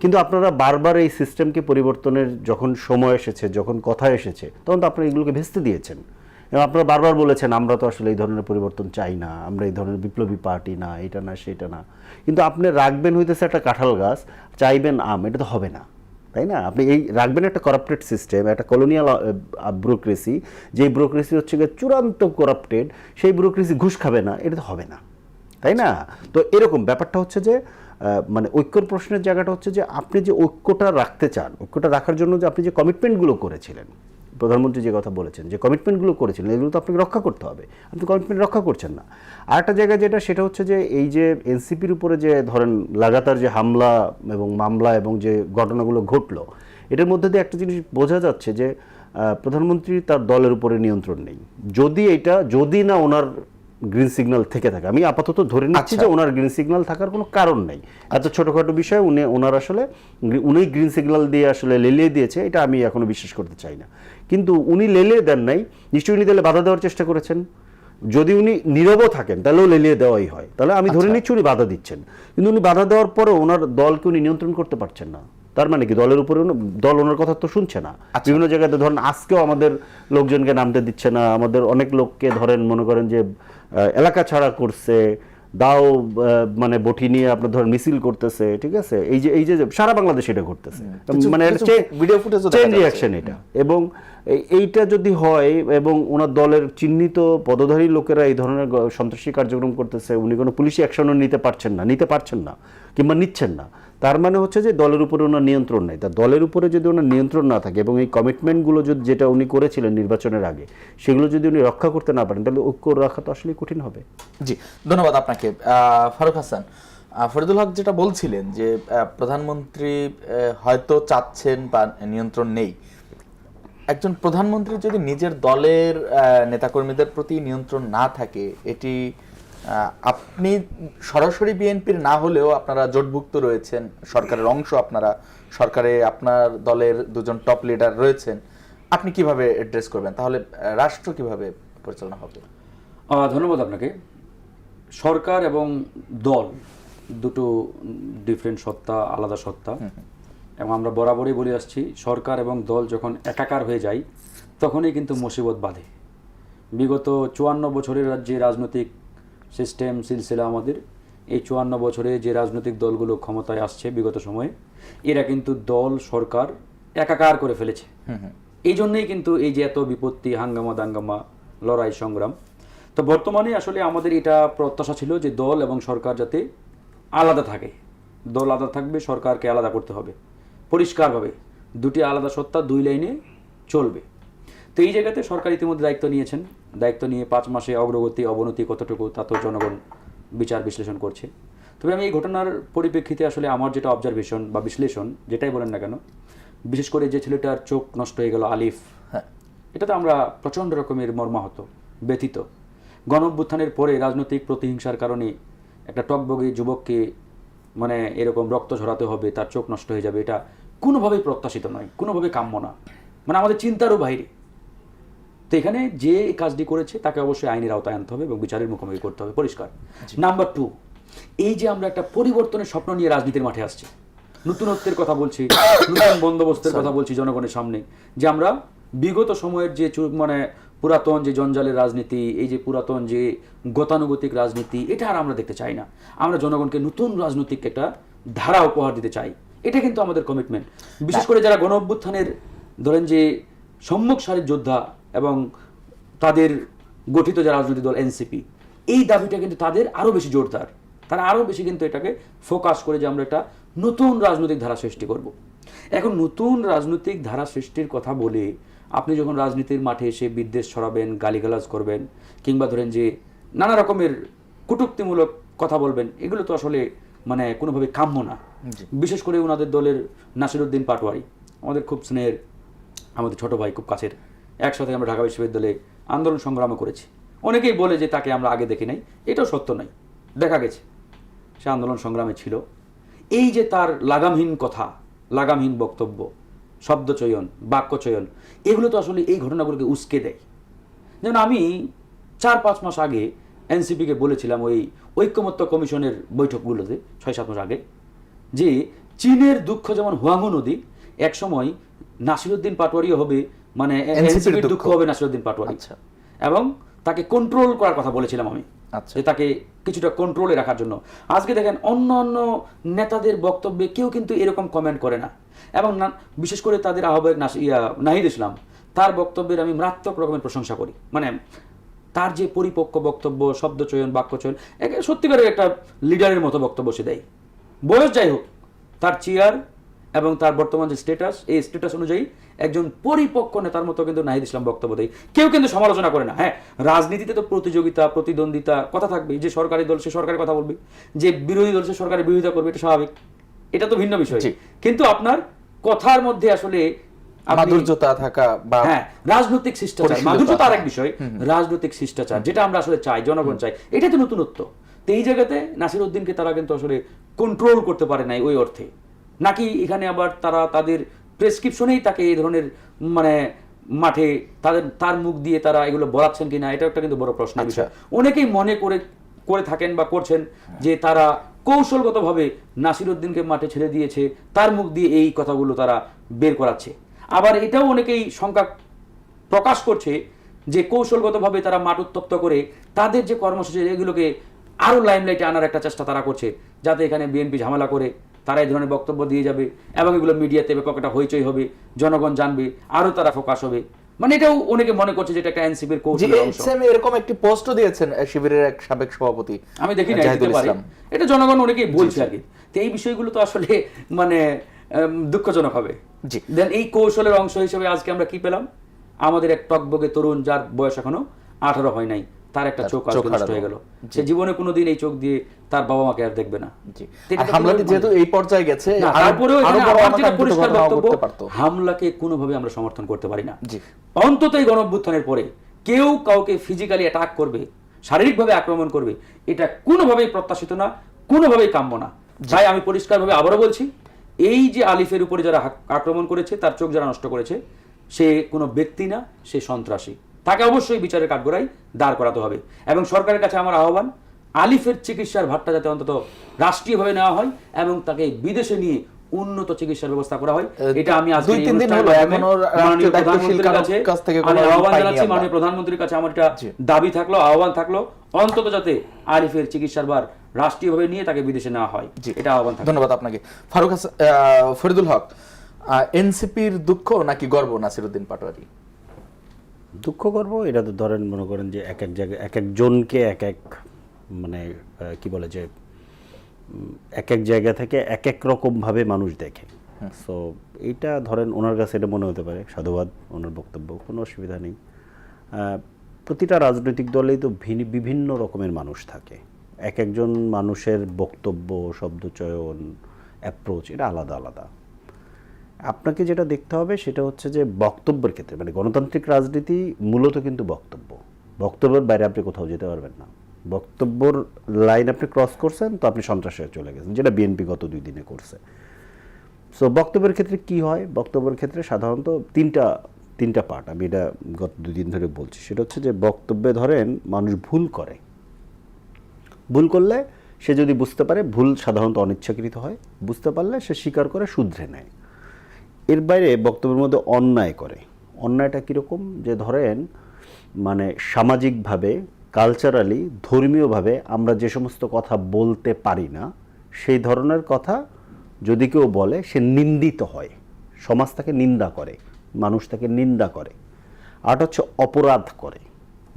কিন্তু আপনারা বারবার এই সিস্টেমকে পরিবর্তনের যখন সময় এসেছে, যখন কথা এসেছে, তখন তো আপনারা এগুলোকে ভেস্তে দিয়েছেন এবং আপনারা বারবার বলেছেন আমরা তো আসলে এই ধরনের পরিবর্তন চাই না, আমরা এই ধরনের বিপ্লবী পার্টি না, এটা না সেটা না। কিন্তু আপনি রাখবেন হইতেছে একটা কাঁঠাল গাছ, চাইবেন আম, এটা তো হবে না, তাই না? আপনি এই রাখবেন একটা করাপ্টেড সিস্টেম, একটা কলোনিয়াল ব্যুরোক্রেসি, যেই ব্যুরোক্রেসি হচ্ছে গিয়ে চূড়ান্ত করাপ্টেড, সেই ব্যুরোক্রেসি ঘুষ খাবে না, এটা তো হবে না, তাই না? তো এরকম ব্যাপারটা হচ্ছে যে মানে ঐক্যর প্রশ্নের জায়গাটা হচ্ছে যে আপনি যে ঐক্যটা রাখতে চান, ঐক্যটা রাখার জন্য যে আপনি যে কমিটমেন্টগুলো করেছিলেন, প্রধানমন্ত্রী যে কথা বলেছেন যে কমিটমেন্টগুলো করেছিলেন, এগুলো তো আপনাকে রক্ষা করতে হবে, আপনি কমিটমেন্ট রক্ষা করছেন না। আর একটা জায়গায় সেটা হচ্ছে যে এই যে এনসিপির উপরে যে ধরেন লাগাতার যে হামলা এবং মামলা এবং যে ঘটনাগুলো ঘটলো, এটার মধ্যে দিয়ে একটা জিনিস বোঝা যাচ্ছে যে প্রধানমন্ত্রী তার দলের উপরে নিয়ন্ত্রণ নেই। যদি না ওনার গ্রিন সিগন্যাল থেকে থাকে, আমি আপাতত ধরে নিচ্ছি যে ওনার গ্রিন সিগন্যাল থাকার কোনো কারণ নাই, এত ছোটখাটো বিষয় ওনার আসলে উনি গ্রিন সিগন্যাল দিয়ে আসলে লেলিয়ে দিয়েছে, এটা আমি এখনো বিশ্বাস করতে চাই না। কিন্তু উনি লেলিয়ে দেন নাই, নিশ্চয়ই উনি তাহলে বাধা দেওয়ার চেষ্টা করেছেন। যদি উনি নীরবও থাকেন তাহলেও লেলিয়ে দেওয়াই হয়, তাহলে আমি ধরে নিচ্ছি উনি বাধা দিচ্ছেন। কিন্তু উনি বাধা দেওয়ার পরেও ওনার দলকে উনি নিয়ন্ত্রণ করতে পারছেন না, তার মানে কি দলের উপরে দল ওনার কথা তো শুনছে না। বিভিন্ন জায়গাতে ধরেন আজকেও আমাদের লোকজনকে নামতে দিচ্ছে না, আমাদের অনেক লোককে ধরেন মনে করেন যে এলাকা ছাড়া করছে, দাও মানে বটি নিয়ে আপনার ধরেন মিছিল করতেছে, ঠিক আছে? এই যে সারা বাংলাদেশে এটা ঘটতেছে, মানে ভিডিও ফুটেজ চেইন রিঅ্যাকশন এটা। এবং এইটা যদি হয় এবং ওনার দলের চিহ্নিত পদধারী লোকেরা এই ধরনের সন্ত্রাসী কার্যক্রম করতেছে, উনি কোনো পুলিশি অ্যাকশনও নিতে পারছেন না কিংবা নিচ্ছেন না, তার মানে হচ্ছে যে দলের উপরে ওনার নিয়ন্ত্রণ নেই। তার দলের উপরে যদি ওনার নিয়ন্ত্রণ না থাকে এবং এই কমিটমেন্টগুলো যেটা উনি করেছিলেন নির্বাচনের আগে, সেগুলো যদি উনি রক্ষা করতে না পারেন, তাহলে ঐক্য রাখা তো আসলে কঠিন হবে। জি, ধন্যবাদ আপনাকে। ফারুক হাসান, ফরিদুল হক যেটা বলছিলেন যে প্রধানমন্ত্রী হয়তো চাচ্ছেন বা নিয়ন্ত্রণ নেই, একজন প্রধানমন্ত্রী যদি নিজের দলের নেতাকর্মীদের প্রতি নিয়ন্ত্রণ না থাকে, এটি আপনি সরাসরি বিএনপির না হলেও আপনারা জোটভুক্ত রয়েছেন, সরকারের অংশ, আপনারা সরকারে আপনার দলের দুজন টপ লিডার রয়েছেন, আপনি কিভাবে অ্যাড্রেস করবেন? তাহলে রাষ্ট্র কিভাবে পরিচালনা হবে? ধন্যবাদ আপনাকে। সরকার এবং দল দুটো ডিফারেন্ট সত্তা, আলাদা সত্তা, এবং আমরা বরাবরই বলে আসছি সরকার এবং দল যখন একাকার হয়ে যায় তখনই কিন্তু মুসিবত বাধে। বিগত 54 বছরের যে রাজনৈতিক সিস্টেম সিলসিলা আমাদের, এই 54 বছরে যে রাজনৈতিক দলগুলো ক্ষমতায় আসছে বিগত সময়ে, এরা কিন্তু দল সরকার একাকার করে ফেলেছে। এই জন্যই কিন্তু এই যে এত বিপত্তি, হাঙ্গামা দাঙ্গামা, লড়াই সংগ্রাম। তো বর্তমানে আসলে আমাদের এটা প্রত্যাশা ছিল যে দল এবং সরকার যাতে আলাদা থাকে, দল আলাদা থাকবে, সরকারকে আলাদা করতে হবে পরিষ্কারভাবে, দুটি আলাদা সত্তা দুই লাইনে চলবে। তো এই জায়গাতে সরকার ইতিমধ্যে দায়িত্ব নিয়েছেন, দায়িত্ব নিয়ে 5 মাসে অগ্রগতি অবনতি কতটুকু তা তো জনগণ বিচার বিশ্লেষণ করছে। তবে আমি এই ঘটনার পরিপ্রেক্ষিতে আসলে আমার যেটা অবজারভেশন বা বিশ্লেষণ যেটাই বলেন না কেন, বিশেষ করে যে ছেলেটার চোখ নষ্ট হয়ে গেল আলিফ, হ্যাঁ, এটাতে আমরা প্রচণ্ড রকমের মর্মাহত, ব্যথিত। গণঅভ্যুত্থানের পরে রাজনৈতিক প্রতিহিংসার কারণে একটা টকবগে যুবককে মানে এরকম রক্ত ঝরাতে হবে, তার চোখ নষ্ট হয়ে যাবে, এটা কোনোভাবেই প্রত্যাশিত নয়, কোনোভাবেই কাম্য না, মানে আমাদের চিন্তারও বাইরে। তো এখানে যে এই কাজটি করেছে তাকে অবশ্যই আইনের আওতায় আনতে হবে এবং বিচারের মুখোমুখি করতে হবে, পরিষ্কার। নাম্বার 2, এই যে আমরা একটা পরিবর্তনের স্বপ্ন নিয়ে রাজনীতির মাঠে আসছি, নতুনত্বের কথা বলছি, নতুন বন্দোবস্তের কথা বলছি জনগণের সামনে, যে আমরা বিগত সময়ের যে মানে পুরাতন যে জঞ্জালের রাজনীতি, এই যে পুরাতন যে গতানুগতিক রাজনীতি, এটা আর আমরা দেখতে চাই না। আমরা জনগণকে নতুন রাজনৈতিক একটা ধারা উপহার দিতে চাই, এটা কিন্তু আমাদের কমিটমেন্ট। বিশেষ করে যারা গণ অভ্যুত্থানের ধরেন যে সম্মুখ সারির যোদ্ধা এবং তাদের গঠিত যে রাজনৈতিক দল এনসিপি, এই দাবিটা কিন্তু তাদের আরও বেশি জোরদার, তারা আরও বেশি কিন্তু এটাকে ফোকাস করে যে আমরা একটা নতুন রাজনৈতিক ধারা সৃষ্টি করব। এখন নতুন রাজনৈতিক ধারা সৃষ্টির কথা বলে আপনি যখন রাজনীতির মাঠে এসে বিদ্বেষ ছড়াবেন, গালিগালাজ করবেন, কিংবা ধরেন যে নানা রকমের কটূক্তিমূলক কথা বলবেন, এগুলো তো আসলে মানে কোনোভাবে কাম্য না। বিশেষ করে ওনাদের দলের নাসিরউদ্দিন পাটোয়ারি, আমাদের খুব স্নেহের, আমাদের ছোট ভাই, খুব কাছের, একসাথে আমরা ঢাকা বিশ্ববিদ্যালয়ে আন্দোলন সংগ্রামও করেছি। অনেকেই বলে যে তাকে আমরা আগে দেখি নাই, এটাও সত্য নয়, দেখা গেছে সে আন্দোলন সংগ্রামে ছিল। এই যে তার লাগামহীন কথা, লাগামহীন বক্তব্য, শব্দচয়ন, বাক্যচয়ন, এগুলো তো আসলে এই ঘটনাগুলোকে উস্কে দেয়। যেমন আমি 4-5 মাস আগে এনসিপিকে বলেছিলাম ওই ঐক্যমত্য কমিশনের বৈঠকগুলোতে, 6-7 মাস আগে, যে চীনের দুঃখ যেমন হুয়াংহো নদী, একসময় নাসিরউদ্দিন পাটোয়ারিও হবে, মানে এনসিপির দুঃখ হবে নাসিরউদ্দিন পাটোয়ারি, এবং তাকে কন্ট্রোল করার কথা বলেছিলাম আমি, যে তাকে কিছুটা কন্ট্রোলে রাখার জন্য। আজকে দেখেন অন্য অন্য নেতাদের বক্তব্যে কেউ কিন্তু এরকম কমেন্ট করে না, এবং বিশেষ করে তাদের আহ্বায়ক নাহিদ ইসলাম, তার বক্তব্যের আমি মারাত্মক রকমের প্রশংসা করি। মানে তার যে পরিপক্ক বক্তব্য, শব্দচয়ন, বাক্যচয়ন, সত্যিকারের একটা লিডারের মতো বক্তব্য সে দেয়। বয়স যাই হোক, তার চেয়ার এবং তার বর্তমান যে স্ট্যাটাস, এই স্ট্যাটাস অনুযায়ী একজন পরিপক্ক নেতার মতো কিন্তু নাহিদ ইসলাম বক্তব্য দেয়। কেউ কিন্তু সমালোচনা করে না। হ্যাঁ, রাজনীতিতে তো প্রতিযোগিতা, প্রতিদ্বন্দ্বিতা কথা থাকবে, যে সরকারি দল সে সরকারের কথা বলবে, যে বিরোধী দল সে সরকারের বিরোধিতা করবে, এটা স্বাভাবিক, এটা তো ভিন্ন বিষয়। কিন্তু আপনার কথার মধ্যে আসলে মাধুর্যতা থাকা বা হ্যাঁ রাজনৈতিক শিষ্টাচার, মাধুর্যতা আরেক বিষয়, রাজনৈতিক শিষ্টাচার যেটা আমরা আসলে চাই, জনগণ চাই, এটা তো নতুনত্ব। তো এই জায়গাতে নাসিরউদ্দিনকে তারা কিন্তু আসলে কন্ট্রোল করতে পারে নাই ওই অর্থে, নাকি এখানে আবার তারা তাদের প্রেসক্রিপশনেই তাকে এই ধরনের মানে মাঠে তার মুখ দিয়ে তারা এগুলো বলাচ্ছেন কিনা, এটা একটা কিন্তু বড় প্রশ্নের বিষয়। অনেকেই মনে করে থাকেন বা করছেন যে তারা কৌশলগতভাবে নাসিরউদ্দিনকে মাঠে ছেড়ে দিয়েছে, তার মুখ দিয়ে এই কথাগুলো তারা বের করাচ্ছে। আবার এটাও অনেকেই শঙ্কা প্রকাশ করছে যে কৌশলগতভাবে তারা মাঠ উত্তপ্ত করে তাদের যে কর্মসূচি, এগুলোকে আরো লাইমলাইটে আনার একটা চেষ্টা তারা করছে, যাতে এখানে বিএনপি ঝামেলা করে তারা এই ধরনের বক্তব্য দিয়ে যাবে এবং এগুলো মিডিয়াতে ব্যাপক একটা হইচই হবে, জনগণ জানবে, আরো তারা ফোকাস হবে। মানে এটাও অনেকে মনে করছে যে এটা একটা এনসিপির কৌশলের অংশ। এরকম একটি পোস্টও দিয়েছেন শিবিরের এক সাবেক সভাপতি, আমি দেখি না, দিতে পারি, এটা জনগণ অনেকেই বলছে আর কি। তো এই বিষয়গুলো তো আসলে মানে দুঃখজনক হবে। দেন এই কৌশলের অংশ হিসেবে আজকে আমরা কি পেলাম? আমাদের এক টকবগে তরুণ, যার বয়স এখনো 18 হয় নাই, তার একটা চোখ নষ্ট হয়ে গেল। সে জীবনে কোনোদিন এই চোখ দিয়ে তার বাবা মাকে আর দেখবে না। হামলাটি যেহেতু এই পর্যায়ে গেছে, তারপরেও পরিষ্কার বক্তব্য, হামলাকে কোনোভাবে আমরা সমর্থন করতে পারি না। অন্তত এই গণঅভ্যুত্থানের পরে কেউ কাউকে ফিজিক্যালি অ্যাটাক করবে, শারীরিকভাবে আক্রমণ করবে, এটা কোনোভাবেই প্রত্যাশিত না, কোনোভাবেই কাম্য না। তাই আমি পরিষ্কারভাবে আবারও বলছি, এই যে আলিফের উপরে যারা আক্রমণ করেছে, তার চোখ যারা নষ্ট করেছে, সে কোনো ব্যক্তি না, সে সন্ত্রাসী। তাকে অবশ্যই বিচারের কাঠগড়ায় দাঁড় করাতে হবে। এবং সরকারের কাছে আমার আহ্বান, আলিফের চিকিৎসার ভারটা যাতে অন্তত রাষ্ট্রীয়ভাবে নেওয়া হয় এবং তাকে বিদেশে নিয়ে উন্নত চিকিৎসার ব্যবস্থা করা হয়। এটা আমি আজকে মাননীয় প্রধানমন্ত্রীর কাছে আমার একটা দাবি থাকলো, আহ্বান থাকলো, অন্তত যাতে আলিফের চিকিৎসার ভার রাষ্ট্রীয়ভাবে নিয়ে তাকে বিদেশে নেওয়া হয়, এটা আহ্বান থাকলো। ধন্যবাদ আপনাকে। ফারুক ফরিদুল হক, এনসিপির দুঃখ নাকি গর্ব নাসিরউদ্দিন পাটোয়ারি? দুঃখ করব, এটা তো ধরেন মনে করেন যে এক এক জায়গায় এক একজনকে এক এক মানে কি বলে যে এক এক জায়গা থেকে এক এক রকমভাবে মানুষ দেখে। সো এইটা ধরেন ওনার কাছে এটা মনে হতে পারে, সাধুবাদ, ওনার বক্তব্য, কোনো অসুবিধা নেই। প্রতিটা রাজনৈতিক দলেই তো বিভিন্ন রকমের মানুষ থাকে, এক একজন মানুষের বক্তব্য, শব্দচয়ন, অ্যাপ্রোচ এটা আলাদা আলাদা। আপনাকে যেটা দেখতে হবে সেটা হচ্ছে যে বক্তব্যের ক্ষেত্রে, মানে গণতান্ত্রিক রাজনীতি মূলত কিন্তু বক্তব্যের বাইরে আপনি কোথাও যেতে পারবেন না। বক্তব্যর লাইন আপনি ক্রস করছেন তো আপনি সন্ত্রাসে চলে গেছেন, যেটা বিএনপি গত 2 দিনে করছে। সো বক্তব্যের ক্ষেত্রে কি হয়, বক্তব্যের ক্ষেত্রে সাধারণত তিনটা পার্ট, আমি এটা গত 2 দিন ধরে বলছি। সেটা হচ্ছে যে বক্তব্যে ধরেন মানুষ ভুল করলে সে যদি বুঝতে পারে, ভুল সাধারণত অনিচ্ছাকৃত হয়, বুঝতে পারলে সে স্বীকার করে শুধরে নেয়। এর বাইরে বক্তব্যের মধ্যে অন্যায় করে। অন্যায়টা কীরকম, যে ধরেন মানে সামাজিকভাবে, কালচারালি, ধর্মীয়ভাবে আমরা যে সমস্ত কথা বলতে পারি না সেই ধরনের কথা যদি কেউ বলে সে নিন্দিত হয়, সমাজ তাকে নিন্দা করে, মানুষ তাকে নিন্দা করে। আর হচ্ছে অপরাধ করে,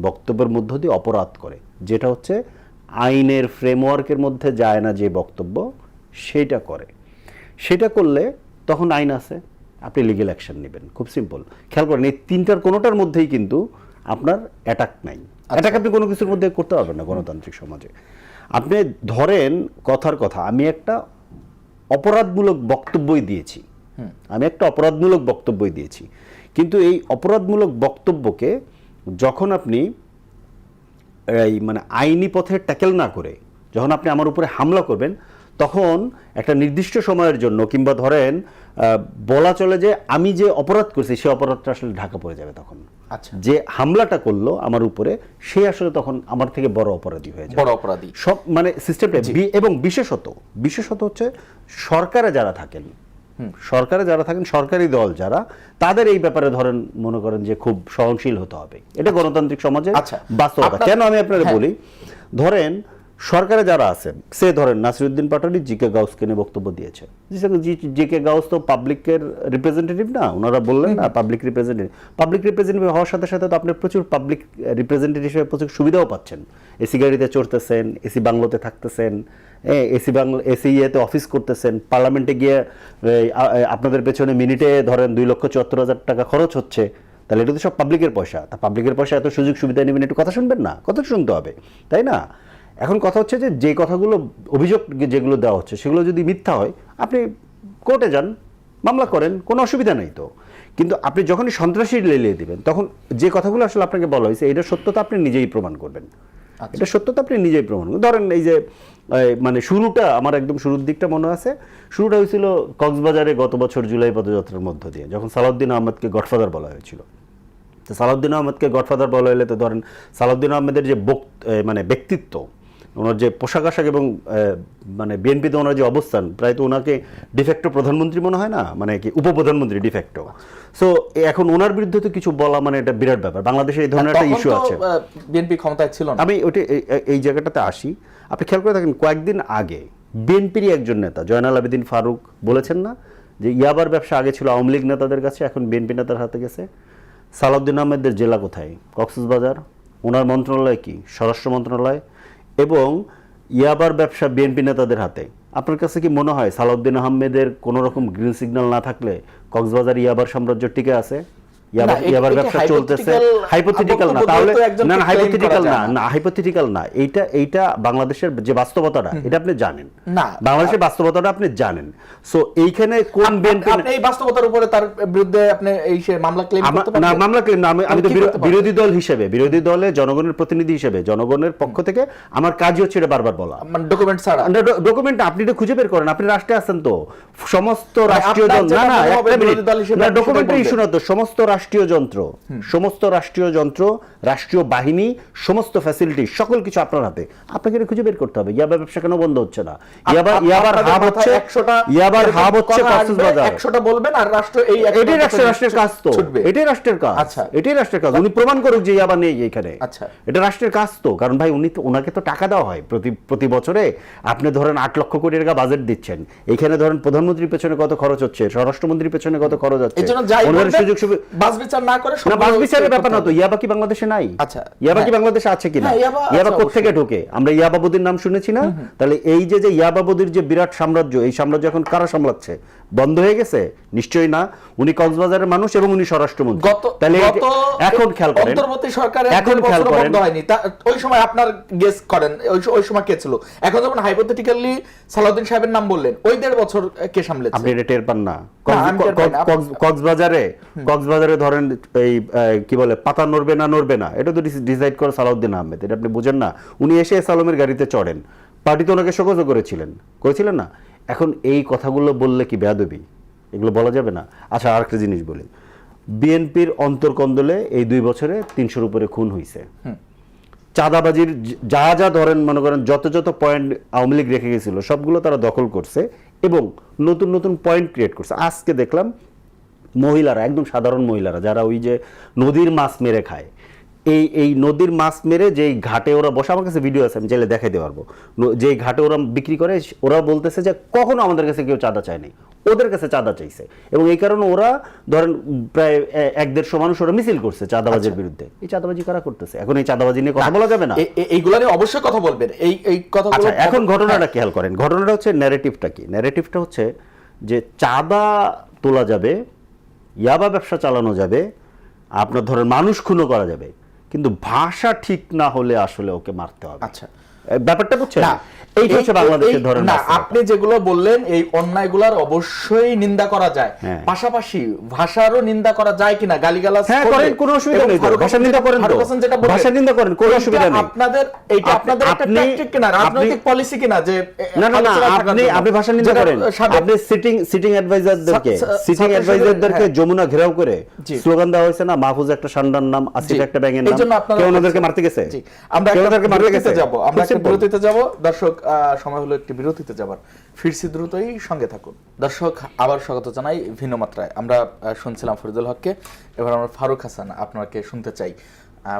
বক্তব্যের মধ্য দিয়ে অপরাধ করে, যেটা হচ্ছে আইনের ফ্রেমওয়ার্কের মধ্যে যায় না যে বক্তব্য, সেটা করে। সেটা করলে তখন আইন আছে, আপনি লিগ্যাল অ্যাকশন নেবেন, খুব সিম্পল। খেয়াল করেন এই তিনটার কোনোটার মধ্যেই কিন্তু আপনার অ্যাটাক নাই। অ্যাটাক আপনি কোনো কিছুর মধ্যে করতে পারবেন না গণতান্ত্রিক সমাজে। আপনি ধরেন কথার কথা, আমি একটা অপরাধমূলক বক্তব্যই দিয়েছি, কিন্তু এই অপরাধমূলক বক্তব্যকে যখন আপনি এই মানে আইনি পথে ট্যাকেল না করে যখন আপনি আমার উপরে হামলা করবেন, তখন একটা নির্দিষ্ট সময়ের জন্য, কিংবা ধরেন বলা চলে যে আমি যে অপরাধ করছি সেই অপরাধটা আসলে ঢাকা পড়ে যাবে। তখন যে হামলাটা করলো আমার উপরে সে আসলে তখন আমার থেকে বড় অপরাধী হয়ে যাবে, সব মানে সিস্টেমটা। এবং বিশেষত হচ্ছে সরকারে যারা থাকেন, সরকারি দল যারা, তাদের এই ব্যাপারে ধরেন মনে করেন যে খুব সহনশীল হতে হবে। এটা গণতান্ত্রিক সমাজে বাস্তবতা। কেন আমি আপনাদের বলি, ধরেন সরকারে যারা আছেন, সে ধরেন নাসিরউদ্দিন পাটোয়ারি জি.কে. গাউসকে নিয়ে বক্তব্য দিয়েছে। জি.কে. গাউস তো পাবলিকের রিপ্রেজেন্টেটিভ না, ওনারা বললেন না পাবলিক রিপ্রেজেন্টেটিভ হওয়ার সাথে সাথে তো আপনি প্রচুর পাবলিক রিপ্রেজেন্টেটিভ হিসেবে প্রচুর সুবিধাও পাচ্ছেন। এসি গাড়িতে চড়তেছেন, এসি বাংলোতে থাকতেছেন, এসি ইয়েতে অফিস করতেছেন, পার্লামেন্টে গিয়ে আপনাদের পেছনে মিনিটে ধরেন 2,74,000 টাকা খরচ হচ্ছে। তাহলে এটা তো সব পাবলিকের পয়সা। তা পাবলিকের পয়সা এত সুযোগ সুবিধা নেবেন, একটু কথা শুনবেন না? কথা শুনতে হবে, তাই না? এখন কথা হচ্ছে যে কথাগুলো, অভিযোগ যেগুলো দেওয়া হচ্ছে সেগুলো যদি মিথ্যা হয়, আপনি কোর্টে যান, মামলা করেন, কোনো অসুবিধা নেই তো। কিন্তু আপনি যখনই সন্ত্রাসী লেলিয়ে দিবেন, তখন যে কথাগুলো আসলে আপনাকে বলা হয়েছে এটার সত্যতা আপনি নিজেই প্রমাণ করবেন। ধরেন এই যে মানে শুরুটা, আমার একদম শুরুর দিকটা মনে আছে, শুরুটা হয়েছিল কক্সবাজারে গত বছর জুলাই পদযাত্রার মধ্য দিয়ে, যখন সালাউদ্দিন আহমেদকে গডফাদার বলা হয়েছিল। তো সালাউদ্দিন আহমেদকে গডফাদার বলা হলে তো ধরেন সালাউদ্দিন আহমেদের যে মানে ব্যক্তিত্ব, ওনার যে পোশাক আশাক এবং মানে বিএনপিতে ওনার যে অবস্থান, প্রায় তো ওনাকে ডিফেক্টো প্রধানমন্ত্রী মনে হয় না, মানে কি উপপ্রধানমন্ত্রী ডিফেক্টো। সো এখন ওনার বিরুদ্ধে তো কিছু বলা মানে এটা বিরাট ব্যাপার। বাংলাদেশে এই ধরনের একটা ইস্যু আছে, বিএনপি ক্ষমতায় ছিল না। আমি ওইটা এই জায়গাটাতে আসি। আপনি খেয়াল করে থাকেন, কয়েকদিন আগে বিএনপিরই একজন নেতা জয়নাল আবেদিন ফারুক বলেছেন না যে ইয়াবার ব্যবসা আগে ছিল আওয়ামী লীগ নেতাদের কাছে, এখন বিএনপি নেতার হাতে গেছে। সালাউদ্দিন আহমেদের জেলা কোথায়? কক্সবাজার। ওনার মন্ত্রণালয় কি? স্বরাষ্ট্র মন্ত্রণালয়। এবং ইয়াবার ব্যবসা বিএনপি নেতাদের হাতে। আপনার কাছে কি মনে হয় সালাউদ্দিন আহমেদের কোনো রকম গ্রিন সিগন্যাল না থাকলে কক্সবাজার ইয়াবার সাম্রাজ্য টিকে আছে? ইয়াবার ব্যবসা চলতেছে। হাইপোথেটিক্যাল না, তাহলে না, হাইপোথেটিক্যাল না, এইটা বাংলাদেশের যে বাস্তবতাটা, এটা আপনি জানেন, বাংলাদেশের বাস্তবতাটা আপনি জানেন। সো এইখানে কোন বিএনপি এই বাস্তবতার উপরে তার বিরুদ্ধে আপনি এই মামলা ক্লেম করতে পারেন? না, মামলা ক্লেম না, আমি তো বিরোধী দল হিসেবে, বিরোধী দলে জনগণের প্রতিনিধি হিসেবে, জনগণের পক্ষ থেকে আমার কাজই হচ্ছে এটা বারবার বলা। মানে ডকুমেন্ট ছাড়া, ডকুমেন্ট আপনি তো খুঁজে বের করেন, আপনি রাষ্ট্রে আছেন তো, সমস্ত রাষ্ট্রীয় ডকুমেন্টের ইস্যু না তো, সমস্ত রাষ্ট্রীয় যন্ত্র, রাষ্ট্রীয় বাহিনী, সমস্ত ফ্যাসিলিটি, সকল কিছু আপনার হাতে। আপনাকে এটা খুঁজে বের করতে হবে। ইয়াবা ব্যবসা কেন বন্ধ হচ্ছে না? ইয়াবার হাব হচ্ছে কক্সবাজার। 100টা বলবেন আর রাষ্ট্র এটাই রাষ্ট্রের কাজ তো, এটাই রাষ্ট্রের কাজ। আচ্ছা, এটাই রাষ্ট্রের কাজ। উনি প্রমাণ করুক যে ইয়াবা নেই এখানে। আচ্ছা, এটা রাষ্ট্রের কাজ তো। কারণ ভাই ওনাকে তো টাকা দেওয়া হয় প্রতি বছরে। আপনি ধরেন 8 লক্ষ কোটি টাকা বাজেট দিচ্ছেন, এখানে ধরেন প্রধানমন্ত্রীর পেছনে কত খরচ হচ্ছে, স্বরাষ্ট্রমন্ত্রীর পেছনে কত খরচ হচ্ছে। সুযোগ সুবিধা না করে না, বাস বিচারের ব্যাপার না তো। ইয়াবা কি বাংলাদেশে নাই? আচ্ছা, ইয়াবা কি বাংলাদেশে আছে কিনা? ইয়াবা কোত্থেকে ঢোকে? আমরা ইয়াবাবুদির নাম শুনেছি না? তাহলে এই যে ইয়াবাবুদির যে বিরাট সাম্রাজ্য, এই সাম্রাজ্য এখন কারা সামলাচ্ছে? বন্ধ হয়ে গেছে? নিশ্চয়ই না। উনি কক্সবাজারের মানুষ এবং উনি স্বরাষ্ট্রমন্ত্রী। তাহলে এখন খেয়াল করেন, অন্তর্বর্তী সরকারের এখন খেয়াল করেন বন্ধ হয়নি, ওই সময় আপনার গেস করেন ওই সময় কে ছিল? এখন যখন হাইপোথেটিক্যালি সালাউদ্দিন সাহেবের নাম বললেন, ওই 1.5 বছর কে সামলেছে? আপনি এটা টের পান না? আমি টের পাই না। কক্সবাজারে ধরেন এই কি বলে পাতা নড়বে না, এটা তো ডিসাইড করে সালাউদ্দিন আহমেদ, এটা আপনি বুঝেন না? উনি এসে সালমের গাড়িতে চড়েন, পার্টি তো ওনাকে শোকজও করেছিলেন না? এখন এই কথাগুলো বললে কি বেয়াদবি? এগুলো বলা যাবে না। আচ্ছা, আরেকটা জিনিস বলি, বিএনপির অন্তর্কন্দলে এই 2 বছরে 300-র উপরে খুন হয়েছে। চাঁদাবাজির যা ধরেন মনে করেন যত পয়েন্ট আওয়ামী লীগ রেখে গেছিল সবগুলো তারা দখল করছে এবং নতুন পয়েন্ট ক্রিয়েট করছে। আজকে দেখলাম মহিলারা, একদম সাধারণ মহিলারা যারা ওই যে নদীর মাছ মেরে খায়, এই নদীর মাছ মেরে যেই ঘাটে ওরা বসে, আমার কাছে ভিডিও আছে, আমি চাইলে দেখাইতে পারবো, যেই ঘাটে ওরা বিক্রি করে, ওরা বলতেছে যে কখনো আমাদের কাছে কেউ চাঁদা চায়নি, ওদের কাছে চাঁদা চাইছে, এবং এই কারণে ওরা ধরেন প্রায় 1-150 মানুষ ওরা মিছিল করছে চাঁদাবাজির বিরুদ্ধে। এই চাঁদাবাজি কারা করতেছে? এখন এই চাঁদাবাজি নিয়ে কথা বলা যাবে না? এইগুলো নিয়ে অবশ্যই কথা বলবেন। এই কথাগুলো আচ্ছা, এখন ঘটনাটা খেয়াল করেন। ঘটনাটা হচ্ছে, ন্যারেটিভটা কি? ন্যারেটিভটা হচ্ছে যে চাঁদা তোলা যাবে, ইয়াবা ব্যবসা চালানো যাবে, আপনার ধরেন মানুষ খুনও করা যাবে, কিন্তু ভাষা ঠিক না হলে আসলে ওকে মারতে হবে। আচ্ছা, ব্যাপারটা বুঝছেন? এইটা হচ্ছে বাংলাদেশের ধরেন না, আপনি যেগুলো বললেন এই অন্যায়গুলোর অবশ্যই নিন্দা করা যায়, পাশাপাশি ভাষারও নিন্দা করা যায় কিনা, গালিগালাজ করেন, কোনো অসুবিধা নেই, ভাষা নিন্দা করেন, ভাষা নিন্দা করেন, কোনো অসুবিধা নেই। আপনাদের এইটা আপনাদের একটা ট্যাকটিক কিনা, রাজনৈতিক পলিসি কিনা যে না আপনি ভাষা নিন্দা করেন। আপনি সিটিং অ্যাডভাইজারদেরকে যমুনা ঘেরাও করে স্লোগান দেওয়া হয়েছে না, মাহফুজ একটা সান্ডার নাম, আসিফ একটা ব্যাঙের নাম, কেউ ওনাদেরকে মারতে গেছে? আমরা একটা বিরতিতে যাব। দর্শক, সময় হলো একটি বিরতিতে যাবার, ফিরছি দ্রুতই, সঙ্গে থাকুন। দর্শক, আবার স্বাগত জানাই ভিন্ন মাত্রায়। আমরা শুনছিলাম ফরিদুল হককে, এবার আমরা ফারুক হাসান আপনাকে শুনতে চাই।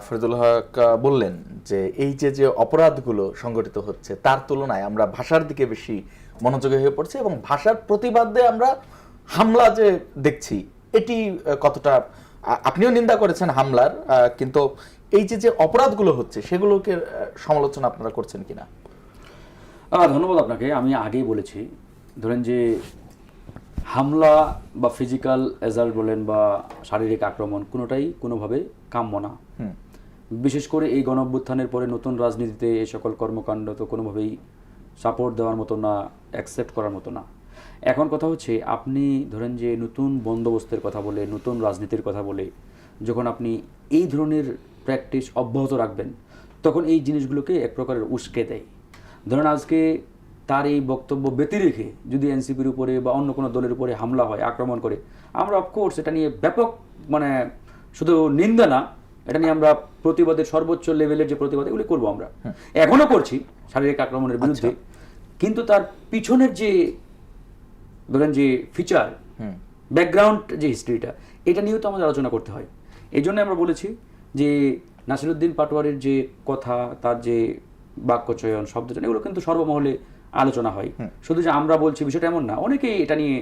ফরিদুল হক বললেন যে এই যে অপরাধগুলো সংগঠিত হচ্ছে তার তুলনায় আমরা ভাষার দিকে বেশি মনোযোগী হয়ে পড়ছি, এবং ভাষার প্রতিবাদে আমরা হামলা যে দেখছি এটি কতটা, আপনিও নিন্দা করেছেন হামলার, কিন্তু এই যে অপরাধগুলো হচ্ছে সেগুলোকে সমালোচনা আপনারা করছেন কিনা? ধন্যবাদ আপনাকে। আমি আগেই বলেছি, ধরেন যে হামলা বা ফিজিক্যাল অ্যাসাল্ট বলেন বা শারীরিক আক্রমণ কোনোটাই কোনোভাবে কাম্য না। বিশেষ করে এই গণঅভ্যুত্থানের পরে নতুন রাজনীতিতে এই সকল কর্মকাণ্ড তো কোনোভাবেই সাপোর্ট দেওয়ার মতো না, অ্যাকসেপ্ট করার মতো না। এখন কথা হচ্ছে, আপনি ধরেন যে নতুন বন্দোবস্তের কথা বলে, নতুন রাজনীতির কথা বলে যখন আপনি এই ধরনের প্র্যাকটিস অব্যাহত রাখবেন, তখন এই জিনিসগুলোকে এক প্রকারের উস্কে দেয়। ধরেন আজকে তার এই বক্তব্য ব্যতি রেখে যদি এনসিপির উপরে বা অন্য কোনো দলের উপরে হামলা হয়, আক্রমণ করে, আমরা অফকোর্স এটা নিয়ে ব্যাপক শুধু নিন্দা না, এটা নিয়ে আমরা প্রতিবাদের সর্বোচ্চ লেভেলের যে প্রতিবাদ এগুলি করবো, আমরা এখনো করছি শারীরিক আক্রমণের বিরুদ্ধে। কিন্তু তার পিছনের যে ধরেন যে ফিচার, ব্যাকগ্রাউন্ড যে হিস্ট্রিটা, এটা নিয়েও তো আমাদের আলোচনা করতে হয়। এই জন্য আমরা বলেছি যে নাসিরউদ্দিন পাটোয়ারির যে কথা, তার যে বাক্যচয়ন, শব্দচয়ন, এগুলো কিন্তু সর্বমহলে আলোচনা হয়। শুধু যে আমরা বলছি বিষয়টা এমন না, অনেকেই এটা নিয়ে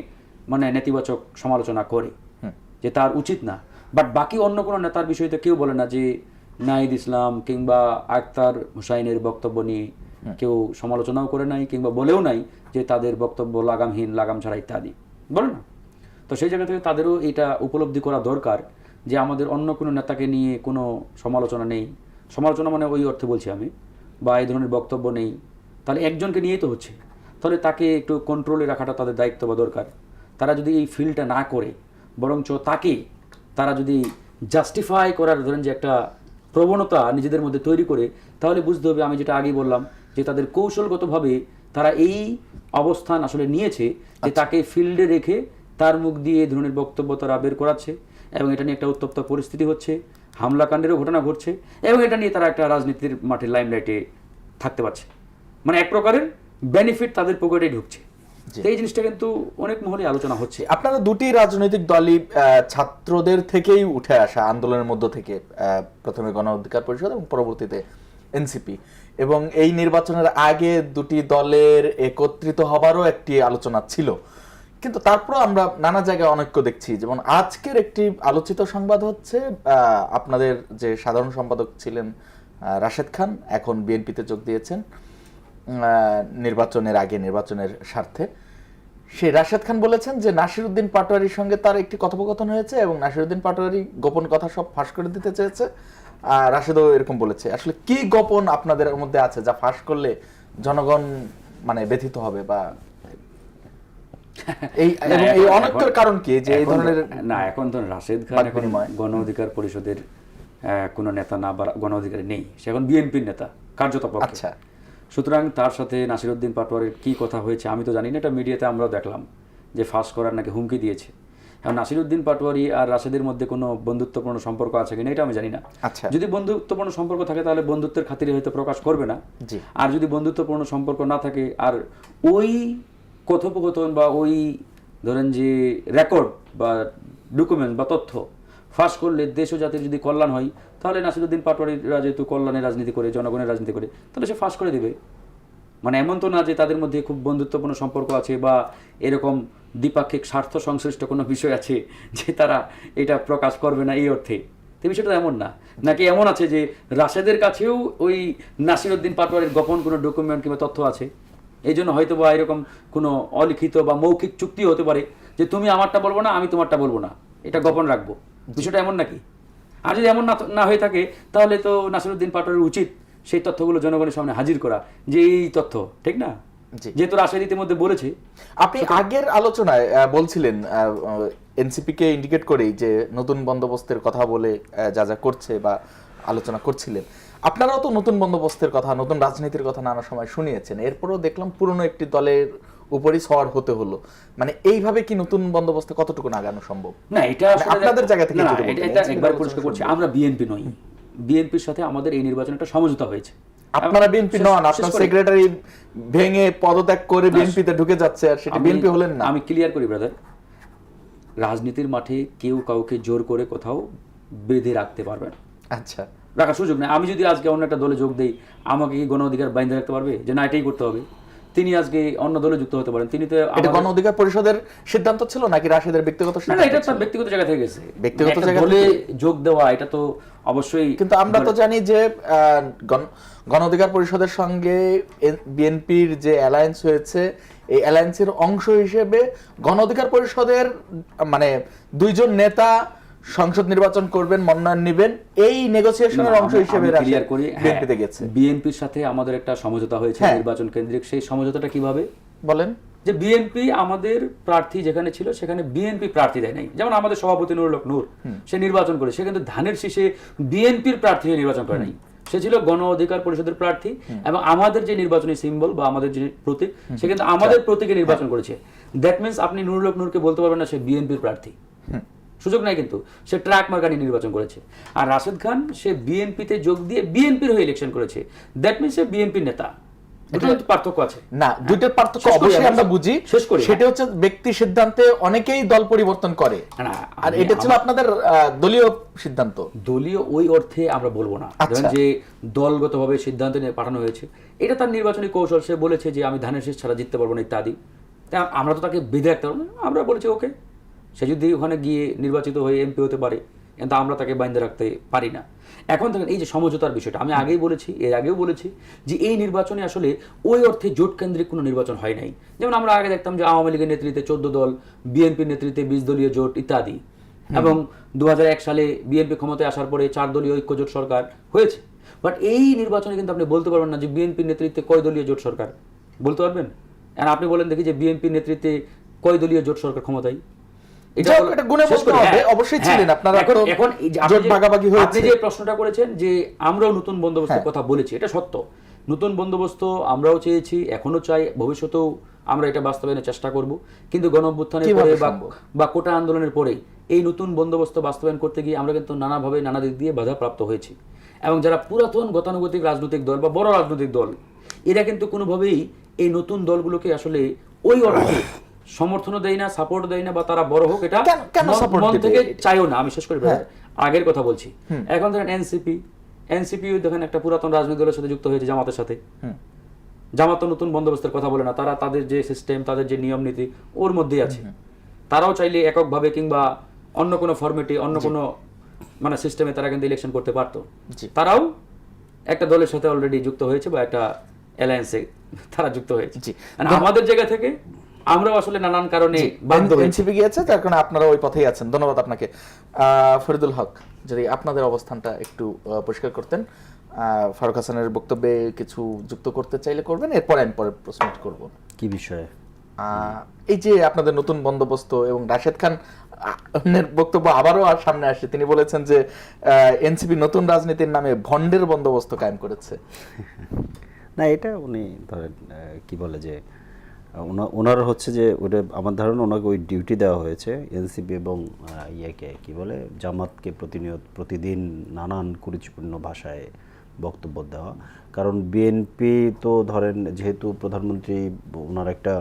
নেতিবাচক সমালোচনা করে যে তার উচিত না। বাট বাকি অন্য কোনো নেতার বিষয়তে কেউ বলে না যে নাহিদ ইসলাম কিংবা আখতার হুসাইনের বক্তব্য নিয়ে কেউ সমালোচনাও করে নাই, কিংবা বলেও নাই যে তাদের বক্তব্য লাগামহীন, লাগাম ছাড়া ইত্যাদি বলে না। তো সেই জায়গা থেকে তাদেরও এটা উপলব্ধি করা দরকার যে আমাদের অন্য কোনো নেতাকে নিয়ে কোনো সমালোচনা নেই, সমালোচনা মানে ওই অর্থে বলছি আমি, বা এই ধরনের বক্তব্য নেই, তাহলে একজনকে নিয়েই তো হচ্ছে, তাহলে তাকে একটু কন্ট্রোলে রাখাটা তাদের দায়িত্ব বা দরকার। তারা যদি এই ফিলটা না করে, বরঞ্চ তাকে তারা যদি জাস্টিফাই করার ধরেন যে একটা প্রবণতা নিজেদের মধ্যে তৈরি করে, তাহলে বুঝতে হবে, আমি যেটা আগেই বললাম, যে তাদের কৌশলগতভাবে তারা এই অবস্থান আসলে নিয়েছে যে তাকে ফিল্ডে রেখে তার মুখ দিয়ে এই ধরনের বক্তব্য তারা বের করাচ্ছে, এবং এটা নিয়ে একটা উত্তপ্ত পরিস্থিতি হচ্ছে, হামলাকাণ্ডেরও ঘটনা ঘটছে, এবং এটা নিয়ে তারা একটা রাজনীতির মাঠে লাইমলাইটে থাকতে পারছে। এক প্রকারের বেনিফিট তাদের পকেটে ঢুকছে। এই জিনিসটা কিন্তু অনেক মহলে আলোচনা হচ্ছে। আপনারা দুটি রাজনৈতিক দলই ছাত্রদের থেকেই উঠে আসা আন্দোলনের মধ্য থেকে, প্রথমে গণ অধিকার পরিষদ এবং পরবর্তীতে এনসিপি, এবং এই নির্বাচনের আগে দুটি দলের একত্রিত হবারও একটি আলোচনা ছিল, কিন্তু তারপর আমরা নানা জায়গায় অনৈক্য দেখছি। যেমন আজকের একটি আলোচিত সংবাদ হচ্ছে, আপনাদের যে সাধারণ সম্পাদক ছিলেন রাশেদ খান এখন বিএনপিতে যোগ দিয়েছেন নির্বাচনের আগে, নির্বাচনের স্বার্থে। সেই রাশেদ খান বলেছেন যে নাসিরউদ্দিন পাটোয়ারির সঙ্গে তার একটি কথোপকথন হয়েছে এবং নাসিরউদ্দিন পাটোয়ারি গোপন কথা সব ফাঁস করে দিতে চেয়েছে। রাশেদও এরকম বলেছে। আসলে কি গোপন আপনাদের মধ্যে আছে যা ফাঁস করলে জনগণ মানে ব্যথিত হবে, বা এই অনৈক্যের কারণ কি যে এই ধরনের? না, এখন তো রাশেদ খান এখন গণ অধিকার পরিষদের কোনো নেতা না, বা গণ অধিকারী নেই, সে এখন বিএনপির নেতা কার্যত পক্ষে। আচ্ছা, সুতরাং তার সাথে নাসিরউদ্দিন পাটোয়ারির কি কথা হয়েছে আমি তো জানি না, এটা মিডিয়াতে আমরাও দেখলাম যে ফাঁস করার নাকি হুমকি দিয়েছে। এখন নাসিরউদ্দিন পাটোয়ারি আর রাশেদের মধ্যে কোনো বন্ধুত্বপূর্ণ সম্পর্ক আছে কিনা এটা আমি জানি না। আচ্ছা, যদি বন্ধুত্বপূর্ণ সম্পর্ক থাকে তাহলে বন্ধুত্বের খাতিরে হয়তো প্রকাশ করবে না। জি। আর যদি বন্ধুত্বপূর্ণ সম্পর্ক না থাকে আর ওই কথোপকথন বা ওই ধরেন যে রেকর্ড বা ডকুমেন্ট বা তথ্য ফাঁস করলে দেশ ও জাতির যদি কল্যাণ হয়, তাহলে নাসিরউদ্দিন পাটোয়ারিরা যেহেতু কল্যাণের রাজনীতি করে, জনগণের রাজনীতি করে, তাহলে সে ফাঁস করে দেবে। মানে এমন তো না যে তাদের মধ্যে খুব বন্ধুত্বপূর্ণ সম্পর্ক আছে বা এরকম দ্বিপাক্ষিক স্বার্থ সংশ্লিষ্ট কোনো বিষয় আছে যে তারা এটা প্রকাশ করবে না এই অর্থে। তো বিষয়টা এমন না, নাকি এমন আছে যে রাশেদের কাছেও ওই নাসিরউদ্দিন পাটোয়ারির গোপন কোনো ডকুমেন্ট কিংবা তথ্য আছে, এই জন্য হয়তো বা এরকম কোনো অলিখিত বা মৌখিক চুক্তি হতে পারে যে তুমি আমারটা বলবো না, আমি তোমারটা বলবো না, এটা গোপন রাখবো। বিষয়টা এমন নাকি? আর যদি এমন না হয়ে থাকে তাহলে তো নাসিরউদ্দিন পাটোয়ারির উচিত সেই তথ্যগুলো জনগণের সামনে হাজির করা যে এই তথ্য, ঠিক না? যেহেতু রাশেদ ইতিমধ্যে বলেছে। আপনি আগের আলোচনায় বলছিলেন এনসিপি কে ইন্ডিকেট করেই যে নতুন বন্দোবস্তের কথা বলে যা যা করছে বা আলোচনা করছিলেন। আপনারাও তো নতুন বন্দোবস্তের কথা, নতুন রাজনীতির কথা নানা সময় শুনিয়েছেন, এরপরও দেখলাম পুরনো একটি দলের উপরই সওয়ার হতে হলো। মানে এইভাবে কি নতুন বন্দোবস্তে কতটুকু আগানো সম্ভব? না, এটা আপনাদের জায়গা থেকে এটা একবার পরিষ্কার করছি, আমরা বিএনপি নই। বিএনপির সাথে আমাদের এই নির্বাচনে একটা সমঝোতা হয়েছে। আপনারা বিএনপি নন, আপনার সেক্রেটারি ভেঙে পদত্যাগ করে বিএনপিতে ঢুকে যাচ্ছে, আর সেটা বিএনপি হলেন না। আমি ক্লিয়ার করি ব্রাদার, রাজনীতির মাঠে কেউ কাউকে জোর করে কোথাও বেঁধে রাখতে পারবে না। আচ্ছা, রাখার সুযোগ নেই। আমি যদি আজকে অন্য একটা দলে যোগ দেই, আমাকে কি গণ অধিকার বাইন্ধে রাখতে পারবে যে না এটাই করতে হবে? তিনি আজকে অন্য দলে যুক্ত হতে পারেন, তিনি তো এটা গণ অধিকার পরিষদের সিদ্ধান্ত ছিল নাকি রাশেদের ব্যক্তিগত সিদ্ধান্ত? না, এটা তার ব্যক্তিগত জায়গা থেকে গেছে, ব্যক্তিগত জায়গা দলে যোগ দেওয়া এটা তো অবশ্যই। কিন্তু আমরা তো জানি যে গণ অধিকার পরিষদের সঙ্গে বিএনপির যে অ্যালায়েন্স হয়েছে, এই অ্যালায়েন্সের অংশ হিসেবে গণ অধিকার পরিষদের মানে দুইজন নেতা সংসদ নির্বাচন করবেন, মনোনয়ন নেবেন, এই নেগোসিয়েশনের অংশ হিসেবে ক্লিয়ার করি। বিএনপিতে গেছে। বিএনপির সাথে আমাদের একটা সমঝোতা হয়েছে নির্বাচন কেন্দ্রিক। সেই সমঝোতাটা কিভাবে বলেন? যে বিএনপি আমাদের প্রার্থী যেখানে ছিল সেখানে বিএনপি প্রার্থী দেয় নাই। যেমন আমাদের সভাপতি নুরুল হক নূর, সে নির্বাচন করে, সে কিন্তু ধানের শীষে বিএনপির প্রার্থী হয়ে নির্বাচন করে নাই, সে ছিল গণ অধিকার পরিষদের প্রার্থী। এবং আমাদের যে নির্বাচনী সিম্বল বা আমাদের যে প্রতীক, সে কিন্তু আমাদের প্রতীকে নির্বাচন করেছে। দ্যাট মিনস আপনি নুরুল হক নূরকে বলতে পারবেন না সে বিএনপির প্রার্থী, সুযোগ নাই। কিন্তু সে ট্রাক মার্কা নিয়ে নির্বাচন করেছে। আর রাশেদ খান সে বিএনপিতে যোগ দিয়ে বিএনপির হয়ে ইলেকশন করেছে। দ্যাট মিনস সে বিএনপির নেতা। দুটোর পার্থক্য আছে না, দুইটার পার্থক্য অবশ্যই আমরা বুঝি। সেটা হচ্ছে ব্যক্তি সিদ্ধান্তে অনেকেই দল পরিবর্তন করে, আর এটা ছিল আপনাদের দলীয় সিদ্ধান্ত। দলীয় ওই অর্থে আমরা বলবো না, যে দলগতভাবে সিদ্ধান্ত নিয়ে পাঠানো হয়েছে, এটা তার নির্বাচনী কৌশল। সে বলেছে যে আমি ধানের শীষ ছাড়া জিততে পারবো না ইত্যাদি। আমরা তো তাকে বেঁধে রাখতে পারবো না, আমরা বলেছি ওকে, সে যদি ওখানে গিয়ে নির্বাচিত হয়ে এমপি হতে পারে, কিন্তু আমরা তাকে বাইন্ধে রাখতে পারি না। এখন দেখেন এই যে সমঝোতার বিষয়টা, আমি আগেই বলেছি, এর আগেও বলেছি যে এই নির্বাচনে আসলে ওই অর্থে জোট কেন্দ্রিক কোনো নির্বাচন হয় নাই। যেমন আমরা আগে দেখতাম যে আওয়ামী লীগের নেতৃত্বে 14 দল, বিএনপির নেতৃত্বে 20 দলীয় জোট ইত্যাদি, এবং 2001 সালে বিএনপি ক্ষমতায় আসার পরে 4 দলীয় ঐক্যজোট সরকার হয়েছে। বাট এই নির্বাচনে কিন্তু আপনি বলতে পারবেন না যে বিএনপির নেতৃত্বে কয় দলীয় জোট সরকার, বলতে পারবেন? আর আপনি বলেন দেখি যে বিএনপির নেতৃত্বে কয় দলীয় জোট সরকার ক্ষমতায়? আপনি যে প্রশ্নটা করেছেন যে আমরাও নতুন বন্দোবস্তের কথা বলেছি, এটা সত্য। নতুন বন্দোবস্ত আমরাও চেয়েছি, এখনো চাই, ভবিষ্যতেও আমরা এটা বাস্তবায়নের চেষ্টা করব। কিন্তু গণঅভ্যুত্থানের পরে বা কোটা আন্দোলনের পরে এই নতুন বন্দোবস্ত বাস্তবায়ন করতে গিয়ে আমরা কিন্তু নানাভাবে নানা দিক দিয়ে বাধাপ্রাপ্ত হয়েছি। এবং যারা পুরাতন গতানুগতিক রাজনৈতিক দল বা বড় রাজনৈতিক দল, এরা কিন্তু কোনোভাবেই এই নতুন দলগুলোকে আসলে ওই অর্থে সমর্থনও দেয় না, সাপোর্ট দেয় না, বা তারা বড় হোক এটা মন থেকে চাইও না। আমি শেষ করি, আগের কথা বলছি। এখন ধরেন এনসিপি দেখেন একটা পুরাতন রাজনৈতিক দলের সাথে যুক্ত হয়েছে, জামাতের সাথে। জামাত নতুন বন্দোবস্তের কথা বলে না, তারা তাদের যে সিস্টেম, তাদের যে নিয়ম নীতি ওর মধ্যেই আছে। তারাও চাইলে এককভাবে কিংবা অন্য কোনো ফরম্যাটে, অন্য কোনো মানে সিস্টেমে তারা কিন্তু ইলেকশন করতে পারতো। তারাও একটা দলের সাথে অলরেডি যুক্ত হয়েছে বা একটা অ্যালায়েন্সে তারা যুক্ত হয়েছে। আমাদের জায়গা থেকে আমরাও আসলে নানান কারণে বাধ্য হয়েছি। এনসিপি গিয়েছে, যার কারণে আপনারা ওই পথেই আছেন। ধন্যবাদ আপনাকে। ফরিদুল হক, যদি আপনাদের অবস্থানটা একটু পরিষ্কার করতেন। ফারুক হাসানের বক্তব্যে কিছু যুক্ত করতে চাইলে করবেন, এরপরে আমি পরে প্রশ্ন করব। কি বিষয়ে? এই যে আপনাদের নতুন বন্দোবস্ত এবং রাশেদ খান এর বক্তব্য আবারও আর সামনে আসে, তিনি বলেছেন যে এনসিপি নতুন রাজনীতির নামে ভন্ডের বন্দোবস্ত কায়েম করেছে। না, এটা উনি ধরেন কি বলে যে ওনার হচ্ছে যে ওটা আমার ধারণা ওনাকে ওই ডিউটি দেওয়া হয়েছে এনসিপি এবং ইয়েকে কি বলে জামাতকে প্রতিদিন নানান কুরুচিপূর্ণ ভাষায় বক্তব্য দেওয়া। কারণ বিএনপি তো ধরেন যেহেতু প্রধানমন্ত্রী ওনার একটা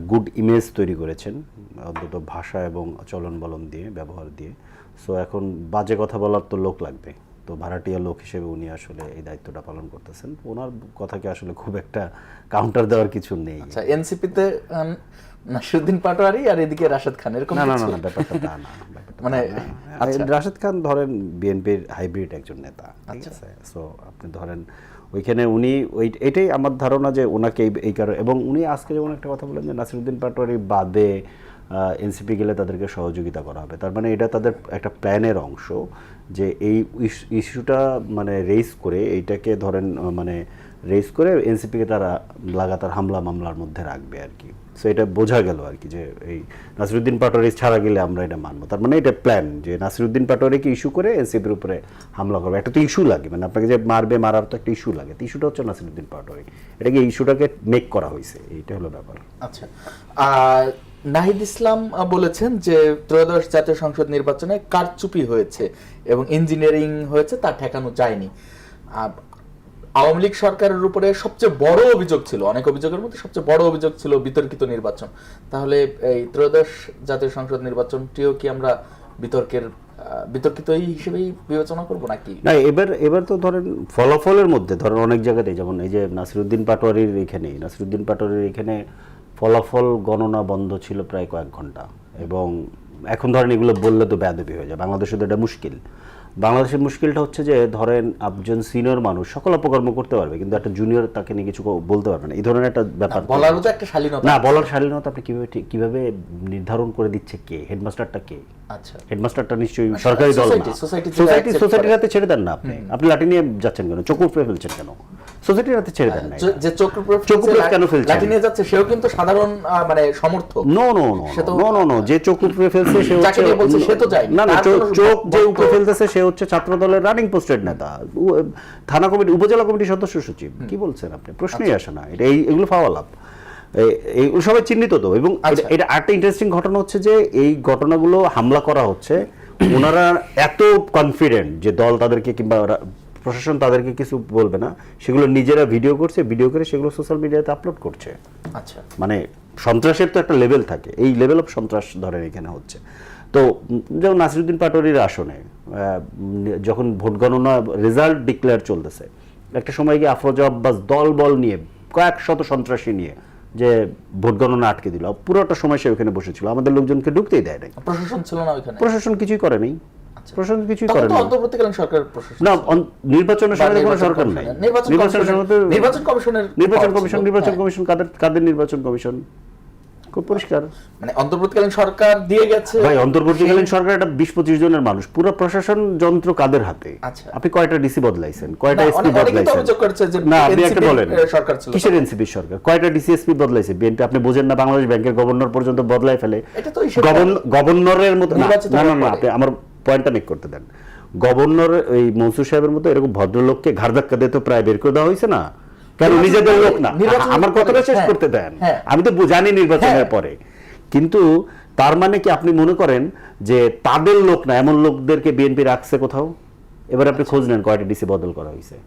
গুড ইমেজ তৈরি করেছেন অন্তত ভাষা এবং চলন বলন দিয়ে, ব্যবহার দিয়ে। সো এখন বাজে কথা বলার তো লোক লাগবে, তো ভাড়াটিয়া লোক হিসেবে উনি আসলে এই দায়িত্বটা পালন করতেছেন। ওনার কথাকে আসলে খুব একটা কাউন্টার দেওয়ার কিছু নেই। আচ্ছা, এনসিপিতে নাসিরউদ্দিন পাটোয়ারি আর এদিকে রাশেদ খান, এরকম না না কিছু? না, ব্যাপারটা তা না, ব্যাপারটা মানে তা না। আচ্ছা। রাশেদ খান ধরেন বিএনপির হাইব্রিড একজন নেতা, ঠিক আছে। সো আপনি ধরেন ওইখানে উনি এটাই আমার ধারণা যে ওনাকে এই কারণে, এবং উনি আজকে যেমন একটা কথা বলেন যে নাসিরউদ্দিন পাটোয়ারি বাদে এনসিপি গেলে তাদেরকে সহযোগিতা করা হবে। তার মানে এটা তাদের একটা প্ল্যানের অংশ যে এই ইস্যুটা মানে রেইজ করে এইটাকে ধরেন মানে রেইজ করে এনসিপিকে তারা লাগাতার হামলা মামলার মধ্যে রাখবে আর কি। সো এটা বোঝা গেল আর কি যে এই নাসিরউদ্দিন পাটোয়ারি ছাড়া গেলে আমরা এটা মানবো। তার মানে এটা প্ল্যান যে নাসিরউদ্দিন পাটোয়ারিকে ইস্যু করে এনসিপির উপরে হামলা করবে। একটা তো ইস্যু লাগে, মানে আপনাকে যে মারার তো একটা ইস্যু লাগে, তো ইস্যুটা হচ্ছে নাসিরউদ্দিন পাটোয়ারি, এটাকে ইস্যুটাকে মেক করা হয়েছে, এইটা হলো ব্যাপার। আচ্ছা, নাহিদ ইসলাম বলেছেন যে ত্রয়োদশ জাতীয় সংসদ নির্বাচনে কারচুপি হয়েছে এবং ইঞ্জিনিয়ারিং হয়েছে, তা ঠেকানো যায়নি। আওয়ামী লীগ সরকারের উপরে সবচেয়ে বড় অভিযোগ ছিল, অনেক অভিযোগের মধ্যে সবচেয়ে বড় অভিযোগ ছিল বিতর্কিত নির্বাচন। তাহলে এই ত্রয়োদশ জাতীয় সংসদ নির্বাচনটিও কি আমরা বিতর্কিত হিসেবেই বিবেচনা করব নাকি? না, এবার তো ধরেন ফলাফলের মধ্যে ধরেন অনেক জায়গাতে, যেমন এই যে নাসিরউদ্দিন পাটোয়ারির এখানে ফলাফল গণনা বন্ধ ছিল প্রায় কয়েক ঘন্টা, এবং এখন ধরেন এগুলো বললে তো বেয়াদবি হয়ে যায়। বাংলাদেশে তো এটা মুশকিল। বাংলাদেশের মুশকিলটা হচ্ছে যে ধরেন একজন সিনিয়র মানুষ সকল অপকর্ম করতে পারবে, কিন্তু একটা জুনিয়র তাকে নিয়ে কিছু বলতে পারবে না, এই ধরনের একটা ব্যাপার। বলারও তো একটা শালীনতা না, বলার শালীনতা আপনি কিভাবে নির্ধারণ করে দিচ্ছে কে? হেডমাস্টারটা কে? আচ্ছা, হেডমাস্টারটা নিশ্চয়ই সরকারি দল না। সোসাইটির হাতে ছেড়ে দেন না আপনি লাঠি নিয়ে যাচ্ছেন কেন? চোখ উপড়ে ফেলছেন কেন? সোসাইটির হাতে ছেড়ে দেন না। যে চোখ উপড়ে কেন ফেলছেন? লাঠি নিয়ে যাচ্ছে সেও কিন্তু সাধারণ মানে সমর্থক। নো, যে চোখ উপড়ে ফেলছে সে হচ্ছে সে তো যায় না, চোখ যে উপড়ে ফেলতেছে সে হচ্ছে ছাত্র দলের রানিং পোস্টেড নেতা, থানা কমিটি, উপজেলা কমিটির সদস্য সচিব। কি বলছেন আপনি? প্রশ্নই আসে না। এটা এগুলো ফাওয়া লাভ, এইগুলো সবাই চিহ্নিত তো। এবং এটা আরেকটা ইন্টারেস্টিং ঘটনা হচ্ছে যে এই ঘটনাগুলো হামলা করা হচ্ছে, ওনারা এত কনফিডেন্ট যে দল তাদেরকে কিংবা প্রশাসন তাদেরকে কিছু বলবে না, সেগুলো নিজেরা ভিডিও করে সেগুলো সোশ্যাল মিডিয়াতে আপলোড করছে। আচ্ছা, মানে সন্ত্রাসের তো একটা লেভেল থাকে, এই লেভেল অফ সন্ত্রাস ধরেন এখানে হচ্ছে। তো যেমন নাসিরউদ্দিন পাটোয়ারির আসনে যখন ভোট গণনা রেজাল্ট ডিক্লেয়ার চলতেছে, একটা সময় গিয়ে আফরোজা আব্বাস দল বল নিয়ে কয়েক শত সন্ত্রাসী নিয়ে যে ভোট গণনা আটকে দিল, পুরোটা সময় সে ওখানে বসেছিল, আমাদের লোকজনকে ঢুকতেই দেয় নাই। প্রশাসন ছিল না ওখানে? প্রশাসন কিছুই করে নাই, প্রশাসন কিছুই করে নাই। অন্তর্বর্তীকালীন সরকার প্রশাসন না, নির্বাচনের সময় কোনো সরকার নাই। নির্বাচন কমিশন কাদের নির্বাচন কমিশন? খুব পরিষ্কার, মানে অন্তর্বর্তীকালীন সরকার দিয়ে গেছে। ভাই, অন্তর্বর্তীকালীন সরকার এটা 20-25 জনের মানুষ, পুরো প্রশাসন যন্ত্র কাদের হাতে? আচ্ছা, আপনি কয়টা ডিসি বদলাইছেন, কয়টা এসপি বদলাইছেন? না, আপনি একটা বলেন, কিসের এনসিপি সরকার? কয়টা ডিসিএসপি বদলাইছে বিএনপি? আপনি বোঝেন না বাংলাদেশ ব্যাংকের গভর্নর পর্যন্ত বদলাই ফেলে। গভর্নরের মতো না, আপনি আমার পয়েন্টটা মেক করতে দেন। গভর্নর এই মনসুর সাহেবের মতো এরকম ভদ্রলোককে ঘাড় ধাক্কা দিয়ে তো প্রায় বের করে দেওয়া হয়েছে না? কেন? নিজেদের লোক না। আমার কথাটা শেষ করতে দেন, আমি তো জানি নির্বাচনের পরে। কিন্তু তার মানে কি আপনি মনে করেন যে তাদের লোক না, এমন লোকদেরকে বিএনপি রাখছে কোথাও? এবার আপনি খোঁজ নেন কয়টা ডিসি বদল করা হয়েছে,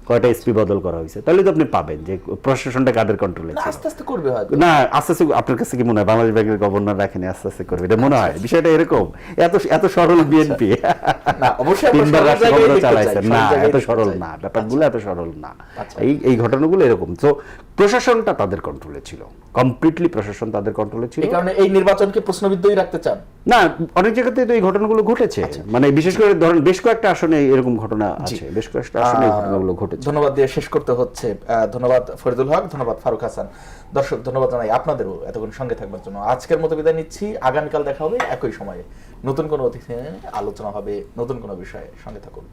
কয়টা এসপি বদল করা হয়েছে, তাহলে তো আপনি পাবেন যে প্রশাসনটা কাদের কন্ট্রোলে ছিল। আস্তে আস্তে করবে হয়তো। না, আস্তে আস্তে আপনার কাছে কি মনে হয় বাংলাদেশ ব্যাংকের গভর্নর রাখেনি আস্তে আস্তে করবে? এটা মনে হয় বিষয়টা এরকম? এত সরল বিএনপি? তিনবার রাষ্ট্রপতি চালাইছেন না, এত সরল না, ব্যাপারগুলো এত সরল না। এই ঘটনাগুলো এরকম। তো প্রশাসনটা তাদের কন্ট্রোলে ছিল, কমপ্লিটলি প্রশাসন তাদের কন্ট্রোলে ছিল। এই কারণে এই নির্বাচনকে প্রশ্নবিদ্ধই রাখতে চান? না, অনেক জায়গাতে তো এই ঘটনাগুলো ঘটেছে, মানে বিশেষ করে ধরেন বেশ কয়েকটা আসনে এরকম ঘটনা আছে, বেশ কয়েকটা আসনে এই ঘটনাগুলো ঘটেছে। ধন্যবাদ দিয়ে শেষ করতে হচ্ছে। ধন্যবাদ ফরিদুল হক, ধন্যবাদ ফারুক হাসান। দর্শক ধন্যবাদ জানাই আপনাদেরও এতক্ষণ সঙ্গে থাকবার জন্য। আজকের মতো বিদায় নিচ্ছি, আগামীকাল দেখা হবে একই সময়ে, নতুন কোনো অতিথি নিয়ে আলোচনা হবে, নতুন কোনো বিষয়ে। সঙ্গে থাকুন।